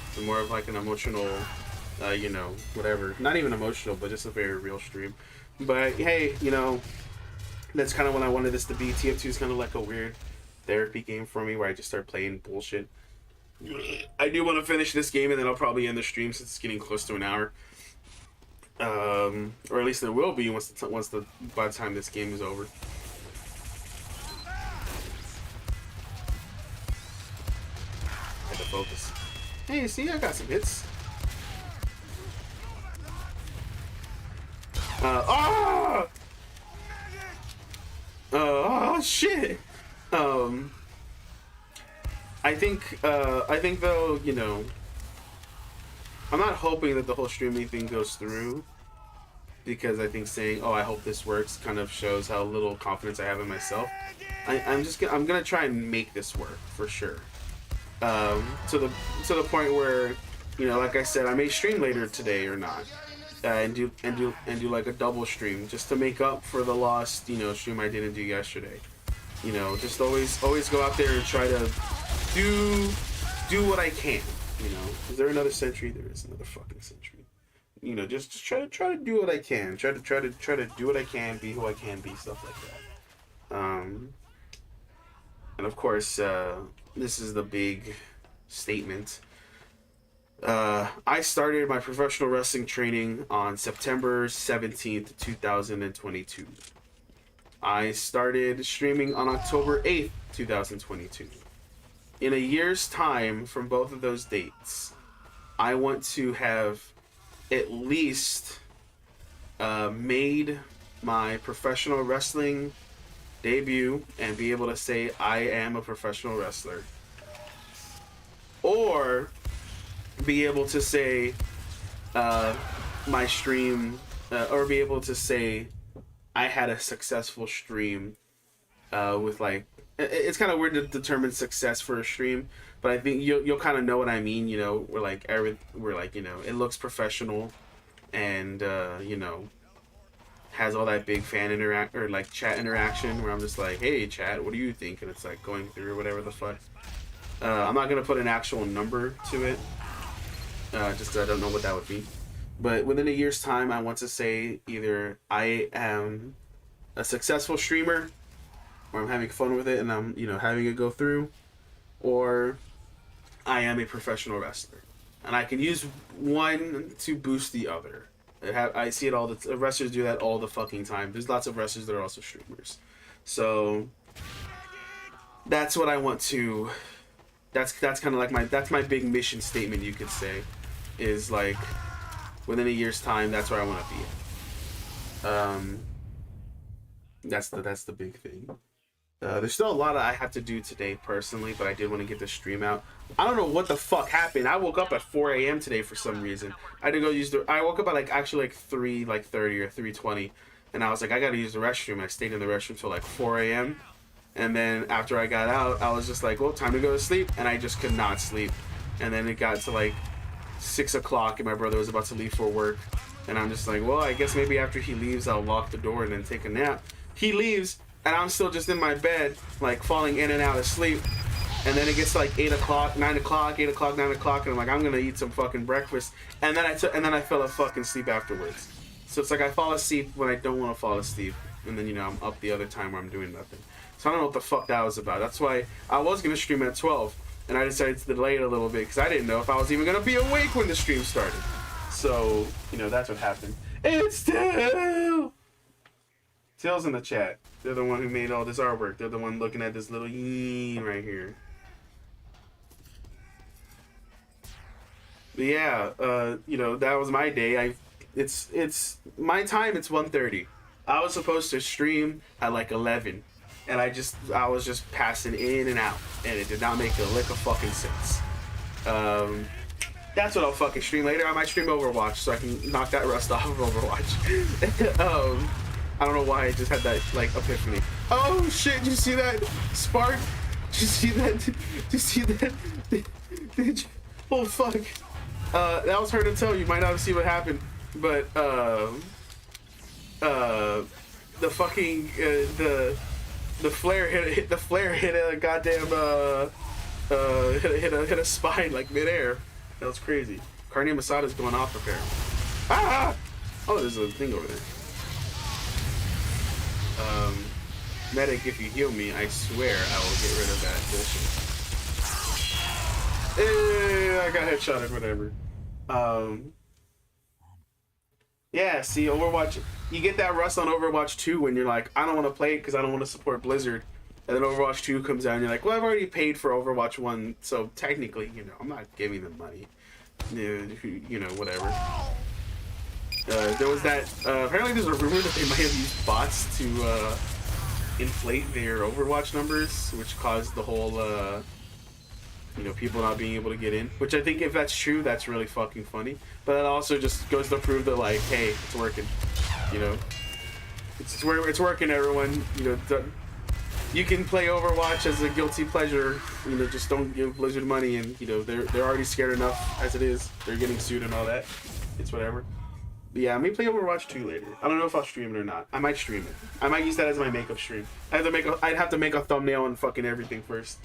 It's more of like an emotional, you know, whatever. Not even emotional, but just a very real stream. But hey, you know, that's kind of what I wanted this to be. TF2 is kind of like a weird therapy game for me where I just start playing bullshit. I do want to finish this game and then I'll probably end the stream since it's getting close to an hour. Or at least it will be by the time this game is over. I had to focus. Hey, see, I got some hits. Oh shit. I think though, you know, I'm not hoping that the whole streaming thing goes through, because I think saying, "Oh, I hope this works," kind of shows how little confidence I have in myself. I'm gonna try and make this work for sure. To the point where, you know, like I said, I may stream later today or not, and do like a double stream just to make up for the lost, you know, stream I didn't do yesterday. You know, just always go out there and try to do what I can. You know, is there another sentry? There is another fucking sentry. You know, just try to do what I can. Try to do what I can, be who I can be, stuff like that. And of course, this is the big statement. I started my professional wrestling training on September 17th, 2022. I started streaming on October 8th, 2022. In a year's time from both of those dates, I want to have at least made my professional wrestling debut and be able to say I am a professional wrestler. Or be able to say my stream, or be able to say I had a successful stream with like, it's kind of weird to determine success for a stream, but I think you'll kind of know what I mean. You know, we're like, you know, it looks professional, and you know, has all that big fan or like chat interaction where I'm just like, hey chat, what do you think? And it's like going through whatever the fuck. I'm not gonna put an actual number to it, just 'cause I don't know what that would be. But within a year's time, I want to say either I am a successful streamer, or I'm having fun with it and I'm, you know, having it go through, or I am a professional wrestler. And I can use one to boost the other. I see it all the wrestlers do that all the fucking time. There's lots of wrestlers that are also streamers. So that's what I want to, that's kind of like my big mission statement, you could say, is like within a year's time, that's where I want to be. That's the big thing. There's still a lot I have to do today personally, but I did want to get the stream out. I don't know what the fuck happened. I woke up at 4 a.m. today for some reason. I had to go I woke up at like 3:30 or 3:20, and I was like, I gotta use the restroom. I stayed in the restroom till like 4 a.m. And then after I got out, I was just like, well, time to go to sleep, and I just could not sleep. And then it got to like 6 o'clock, and my brother was about to leave for work, and I'm just like, well, I guess maybe after he leaves, I'll lock the door and then take a nap. He leaves, and I'm still just in my bed, like falling in and out of sleep. And then it gets to like 8 o'clock, 9 o'clock, 8 o'clock, 9 o'clock, and I'm like, I'm gonna eat some fucking breakfast. And then I fell asleep afterwards. So it's like I fall asleep when I don't want to fall asleep, and then, you know, I'm up the other time where I'm doing nothing. So I don't know what the fuck that was about. That's why I was gonna stream at 12, and I decided to delay it a little bit because I didn't know if I was even gonna be awake when the stream started. So, you know, that's what happened. It's Till! Till's in the chat. They're the one who made all this artwork. They're the one looking at this little yee right here. But yeah, you know, that was my day. It's my time. It's 1:30. I was supposed to stream at like 11, and I was just passing in and out, and it did not make a lick of fucking sense. That's what I'll fucking stream later. I might stream Overwatch so I can knock that rust off of Overwatch. I don't know why I just had that like epiphany. Oh shit! Did you see that spark? Did you see that? Did you see that? Did you? Oh fuck! That was hard to tell. You might not see what happened, but the fucking the flare hit the flare hit a goddamn hit a spine like midair. That was crazy. Carne Masada's going off apparently. Ah! Oh, there's a thing over there. Medic, if you heal me, I swear I will get rid of that bullshit. I got headshotted, whatever. Yeah, see, Overwatch, you get that rust on Overwatch 2 when you're like, I don't want to play it because I don't want to support Blizzard. And then Overwatch 2 comes out and you're like, well, I've already paid for Overwatch 1, so technically, you know, I'm not giving them money. You know, whatever. There was that, apparently there's a rumor that they might have used bots to inflate their Overwatch numbers, which caused the whole, you know, people not being able to get in. Which I think if that's true, that's really fucking funny. But that also just goes to prove that, like, hey, it's working. You know, it's working, everyone. You know, you can play Overwatch as a guilty pleasure. You know, just don't give Blizzard money, and you know they're already scared enough as it is. They're getting sued and all that. It's whatever. But yeah, I may play Overwatch 2 later. I don't know if I'll stream it or not. I might stream it. I might use that as my makeup stream. I'd have to make a thumbnail and fucking everything first.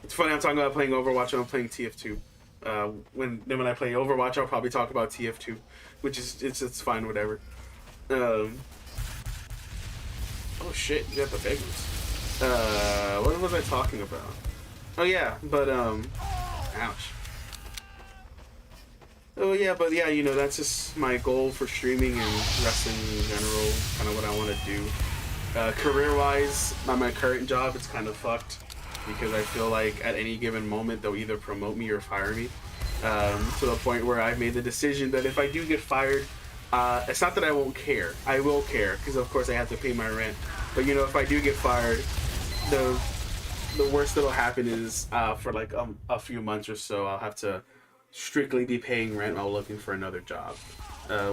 It's funny, I'm talking about playing Overwatch and I'm playing TF2. When I play Overwatch, I'll probably talk about TF2, which is it's fine, whatever. Oh shit, you got the beggars. What was I talking about? Oh yeah, but ouch. Oh yeah, but yeah, you know, that's just my goal for streaming and wrestling in general, kind of what I want to do. Career-wise, on my current job, it's kind of fucked because I feel like at any given moment they'll either promote me or fire me, to the point where I've made the decision that if I do get fired, it's not that I won't care. I will care because of course I have to pay my rent. But you know, if I do get fired, the worst that'll happen is for like a few months or so, I'll have to strictly be paying rent while looking for another job.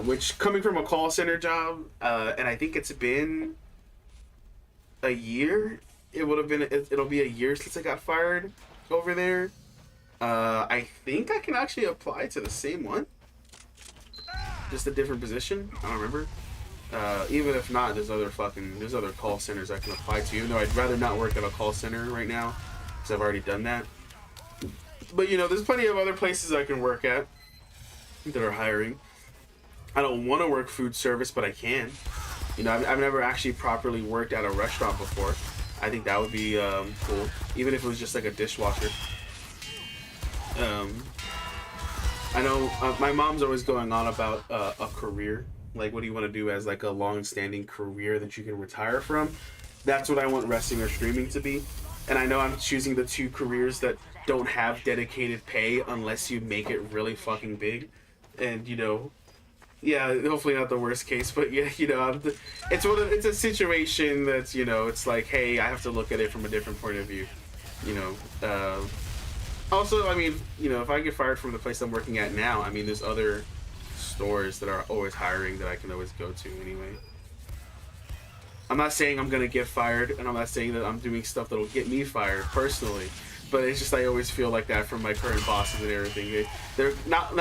Which, coming from a call center job, and I think it's been a year. It'll be a year since I got fired over there. I think I can actually apply to the same one, just a different position. I don't remember. Even if not, there's other call centers I can apply to. Even though I'd rather not work at a call center right now, because I've already done that. But you know, there's plenty of other places I can work at that are hiring. I don't want to work food service, but I can. You know, I've never actually properly worked at a restaurant before. I think that would be cool, even if it was just like a dishwasher. I know my mom's always going on about a career. Like, what do you want to do as like a long-standing career that you can retire from? That's what I want wrestling or streaming to be. And I know I'm choosing the two careers that don't have dedicated pay unless you make it really fucking big. And you know, yeah, hopefully not the worst case, but yeah, you know, it's a situation that's, you know, it's like, hey, I have to look at it from a different point of view. You know, also, I mean, you know, if I get fired from the place I'm working at now, I mean, there's other stores that are always hiring that I can always go to anyway. I'm not saying I'm gonna get fired, and I'm not saying that I'm doing stuff that'll get me fired personally, but it's just I always feel like that from my current bosses and everything. They're not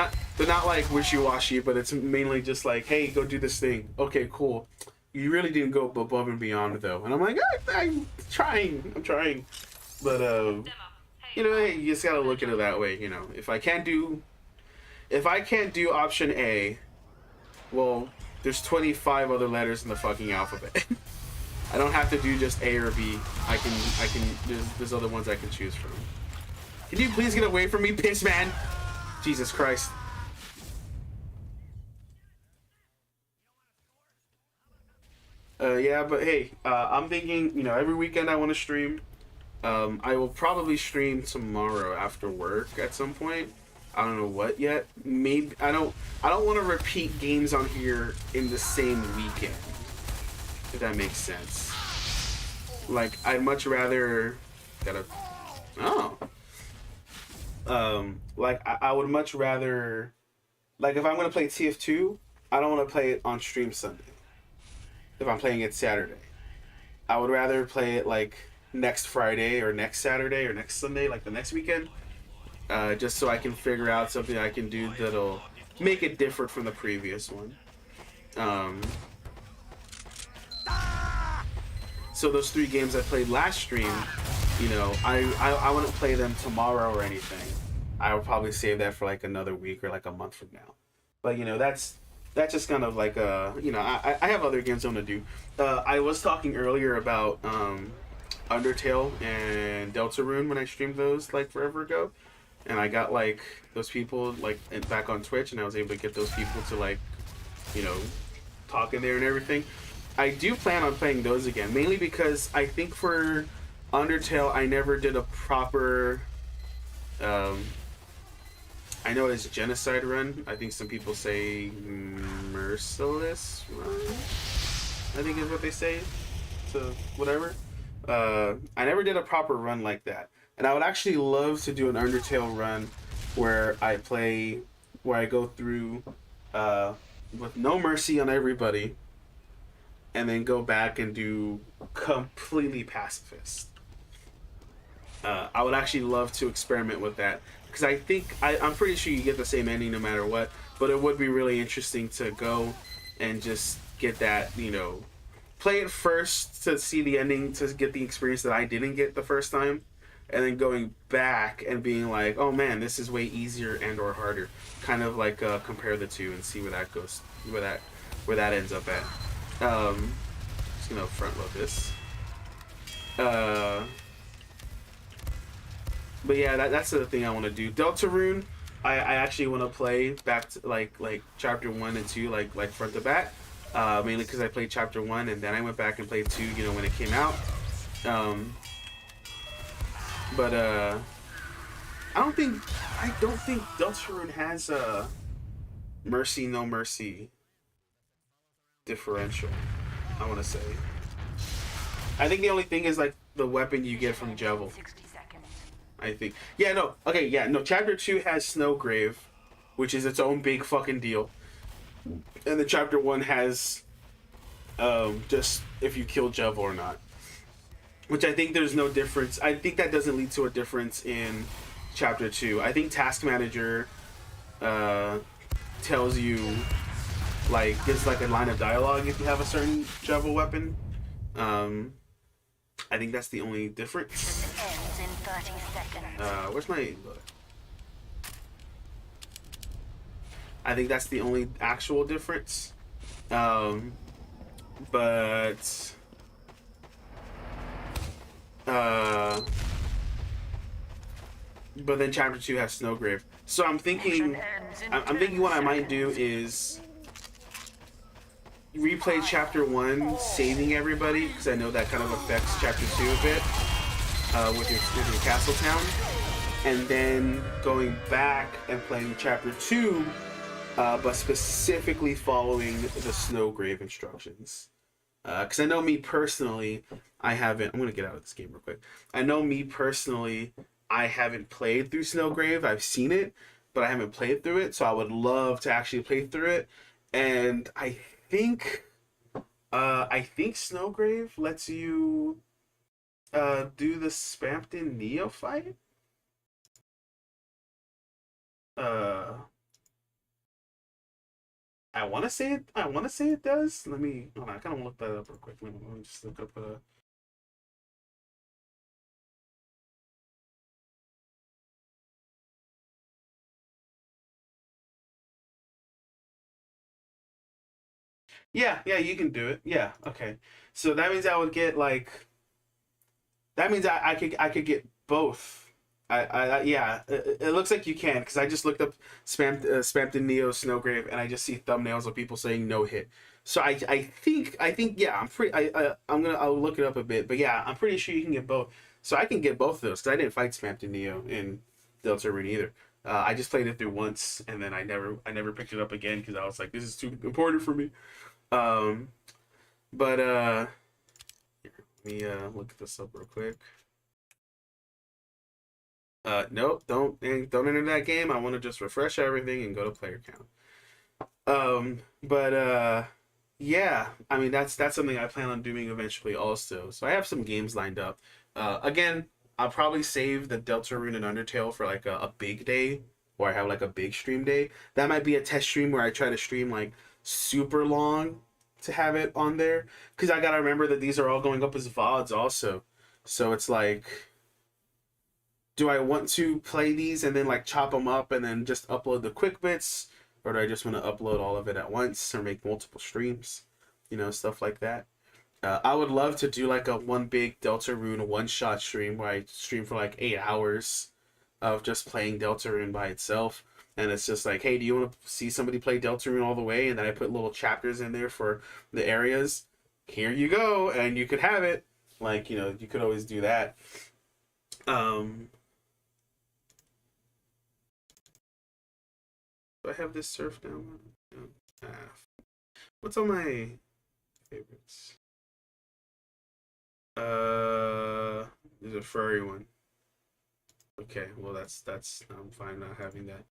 like wishy-washy, but it's mainly just like, hey, go do this thing. Okay, cool. You really didn't go above and beyond though, and I'm like, I'm trying, but you know, hey, you just gotta look at it that way. You know, if I can't do option A, well, there's 25 other letters in the fucking alphabet. I don't have to do just A or B. I can. There's other ones I can choose from. Can you please get away from me, piss man? Jesus Christ. Yeah, but hey, I'm thinking, you know, every weekend I want to stream. I will probably stream tomorrow after work at some point. I don't know what yet. Maybe I don't want to repeat games on here in the same weekend. If that makes sense. Like, I'd much rather like I would much rather, like, if I'm gonna play TF2, I don't want to play it on stream Sunday if I'm playing it Saturday. I would rather play it like next Friday or next Saturday or next Sunday, like the next weekend, just so I can figure out something I can do that'll make it different from the previous one. Um, so those 3 games I played last stream, you know, I wouldn't play them tomorrow or anything. I would probably save that for like another week or like a month from now. But you know, that's just kind of like you know, I have other games I want to do. I was talking earlier about Undertale and Deltarune when I streamed those like forever ago, and I got like those people like back on Twitch, and I was able to get those people to like, you know, talk in there and everything. I do plan on playing those again, mainly because I think for Undertale I never did a proper. Um, I know it's genocide run. I think some people say merciless run. I think is what they say. So whatever. I never did a proper run like that, and I would actually love to do an Undertale run where I go through with no mercy on everybody, and then go back and do completely pacifist. I would actually love to experiment with that because I think I'm pretty sure you get the same ending no matter what. But it would be really interesting to go and just get that, you know, play it first to see the ending, to get the experience that I didn't get the first time, and then going back and being like, oh man, this is way easier and or harder. Kind of like compare the two and see where that goes, where that ends up at. Just gonna front load this. But yeah, that's the thing I want to do. Deltarune, I actually want to play back to like chapter 1 and 2 like front to back. Mainly because I played chapter 1 and then I went back and played 2, you know, when it came out. But I don't think Deltarune has a mercy no mercy differential. I want to say. I think the only thing is like the weapon you get from Jevil. I think. Yeah, no. Okay, yeah, no. Chapter 2 has Snowgrave, which is its own big fucking deal. And then chapter 1 has just if you kill Jevil or not. Which I think there's no difference. I think that doesn't lead to a difference in chapter 2. I think Task Manager tells you, like, gives like a line of dialogue if you have a certain Jevil weapon. I think that's the only difference. Where's my... I think that's the only actual difference. But then chapter 2 has Snowgrave. So I'm thinking what I might do is replay chapter 1, saving everybody, because I know that kind of affects chapter 2 a bit, with your castle town, and then going back and playing chapter 2, but specifically following the Snowgrave instructions. Because I know me personally, I haven't... I'm going to get out of this game real quick. I know me personally, I haven't played through Snowgrave. I've seen it, but I haven't played through it, so I would love to actually play through it. And I think Snowgrave lets you do the Spampton Neophyte. I want to say it does. Let me. Hold on, I kind of look that up real quick. Let me just look up. Yeah, you can do it. Yeah, okay. So that means I would get like. That means I could get both. Yeah. It looks like you can, because I just looked up Spampton Neo Snowgrave, and I just see thumbnails of people saying no hit. So I think yeah, I'll look it up a bit, but yeah, I'm pretty sure you can get both. So I can get both of those because I didn't fight Spampton Neo in Deltarune either. I just played it through once, and then I never picked it up again because I was like, this is too important for me. But here, let me look this up real quick. Nope, don't enter that game. I want to just refresh everything and go to player count. But yeah, I mean that's something I plan on doing eventually also. So I have some games lined up. Again, I'll probably save the Deltarune and Undertale for like a big day, where I have like a big stream day. That might be a test stream where I try to stream like super long to have it on there, because I gotta remember that these are all going up as VODs also. So it's like, do I want to play these and then like chop them up and then just upload the quick bits, or do I just want to upload all of it at once or make multiple streams, stuff like that. I would love to do like a one big Deltarune one shot stream where I stream for like 8 hours of just playing Deltarune by itself, and it's just like, hey, do you want to see somebody play Deltarune all the way? And then I put little chapters in there for the areas. Here you go, and you could have it. Like, you could always do that. Um, Do I have this surf now? No. What's on my favorites? There's a furry one. Okay, well that's I'm fine not having that.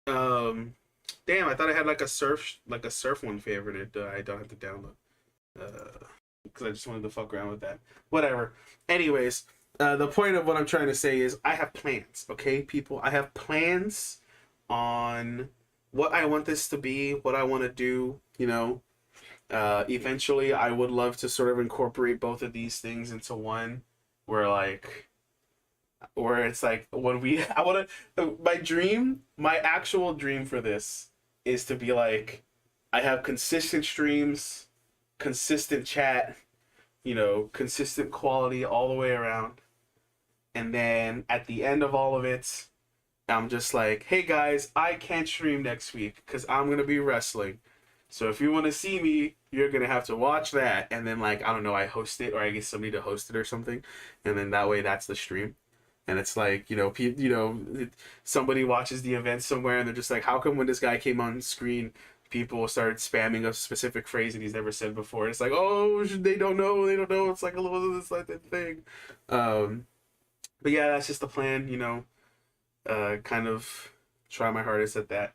Damn, I thought I had like a surf one favorited. I don't have to download. Because I just wanted to fuck around with that. Whatever. Anyways, the point of what I'm trying to say is I have plans. Okay, people, I have plans on what I want this to be, what I want to do. Eventually, I would love to sort of incorporate both of these things into one, where it's like when we I want to my actual dream for this is to be like, I have consistent streams, consistent chat, consistent quality all the way around, and then at the end of all of it, I'm just like, hey guys, I can't stream next week because I'm gonna be wrestling. So if you want to see me, you're gonna have to watch that, and then like, I don't know, I host it, or I get somebody to host it or something, and then that way that's the stream. And it's like, somebody watches the event somewhere and they're just like, how come when this guy came on screen, people started spamming a specific phrase that he's never said before? And it's like, oh, they don't know. It's like a little, it's like that thing. But yeah, that's just the plan, kind of try my hardest at that.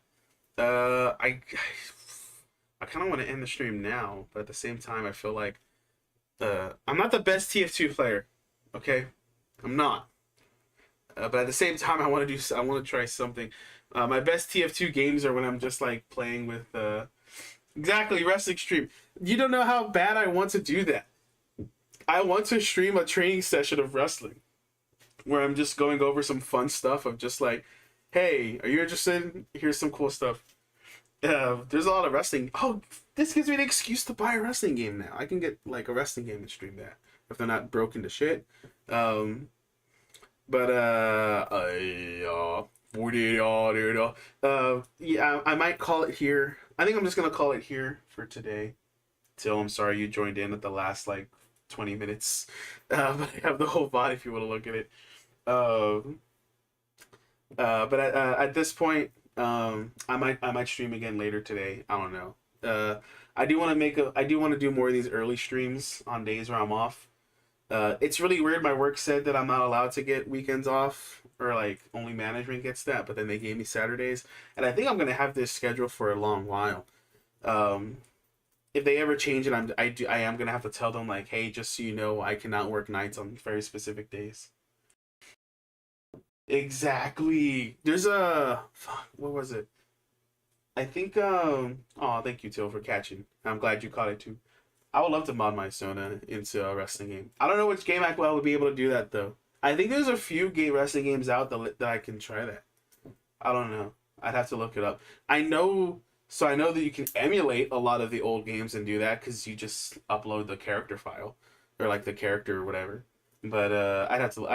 I kind of want to end the stream now, but at the same time, I feel like I'm not the best TF2 player. Okay, I'm not. But at the same time, I want to try something. My best TF2 games are when I'm just like playing with exactly wrestling stream. You don't know how bad I want to do that. I want to stream a training session of wrestling where I'm just going over some fun stuff of just like, hey, are you interested? Here's some cool stuff. There's a lot of wrestling. Oh, this gives me an excuse to buy a wrestling game now. I can get like a wrestling game and stream that if they're not broken to shit. But 48 yeah, I might call it here. I think I'm just gonna call it here for today. Till, I'm sorry you joined in at the last like 20 minutes. But I have the whole VOD if you want to look at it. But at this point, I might stream again later today. I don't know. I do want to do more of these early streams on days where I'm off. It's really weird. My work said that I'm not allowed to get weekends off, or like only management gets that. But then they gave me Saturdays, and I think I'm gonna have this schedule for a long while. If they ever change it, I am gonna have to tell them like, hey, just so you know, I cannot work nights on very specific days. Exactly. There's a fuck. What was it? I think. Oh, thank you, Till, for catching. I'm glad you caught it too. I would love to mod my Sona into a wrestling game. I don't know which game I would be able to do that though. I think there's a few gay wrestling games out that I can try that. I don't know. I'd have to look it up. I know that you can emulate a lot of the old games and do that because you just upload the character file, or like the character or whatever. But I'd have to.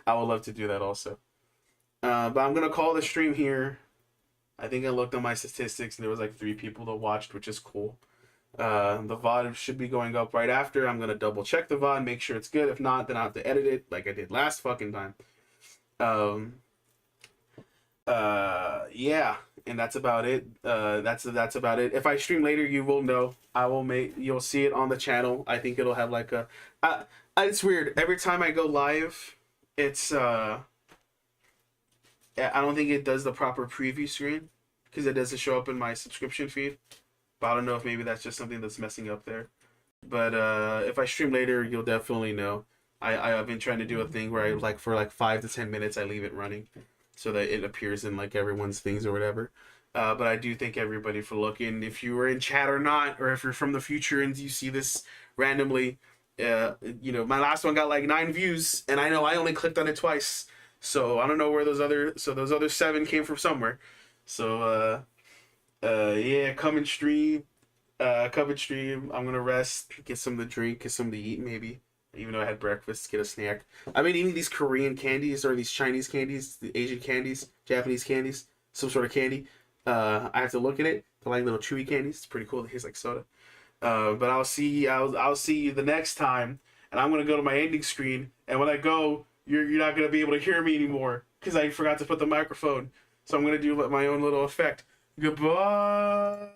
I would love to do that also. But I'm gonna call the stream here. I think I looked on my statistics and there was like 3 people that watched, which is cool. The VOD should be going up right after. I'm gonna double check the VOD, make sure it's good. If not, then I have to edit it like I did last fucking time. Yeah, and that's about it. That's about it. If I stream later, you will know. You'll see it on the channel. I think it'll have like it's weird. Every time I go live, it's I don't think it does the proper preview screen, because it doesn't show up in my subscription feed. But I don't know if maybe that's just something that's messing up there. But if I stream later, you'll definitely know. I've been trying to do a thing where I like for like 5 to 10 minutes I leave it running, so that it appears in like everyone's things or whatever. But I do thank everybody for looking. If you were in chat or not, or if you're from the future and you see this randomly, my last one got like 9 views, and I know I only clicked on it twice. So I don't know where those other 7 came from somewhere. So yeah, come and stream. Come and stream. I'm gonna rest, get something to drink, get something to eat maybe. Even though I had breakfast, get a snack. I've been eating these Korean candies or these Chinese candies, the Asian candies, Japanese candies, some sort of candy. I have to look at it. They're like little chewy candies. It's pretty cool. They taste like soda. But I'll see you the next time, and I'm gonna go to my ending screen. And when I go, you're not gonna be able to hear me anymore because I forgot to put the microphone. So I'm gonna do my own little effect. Goodbye.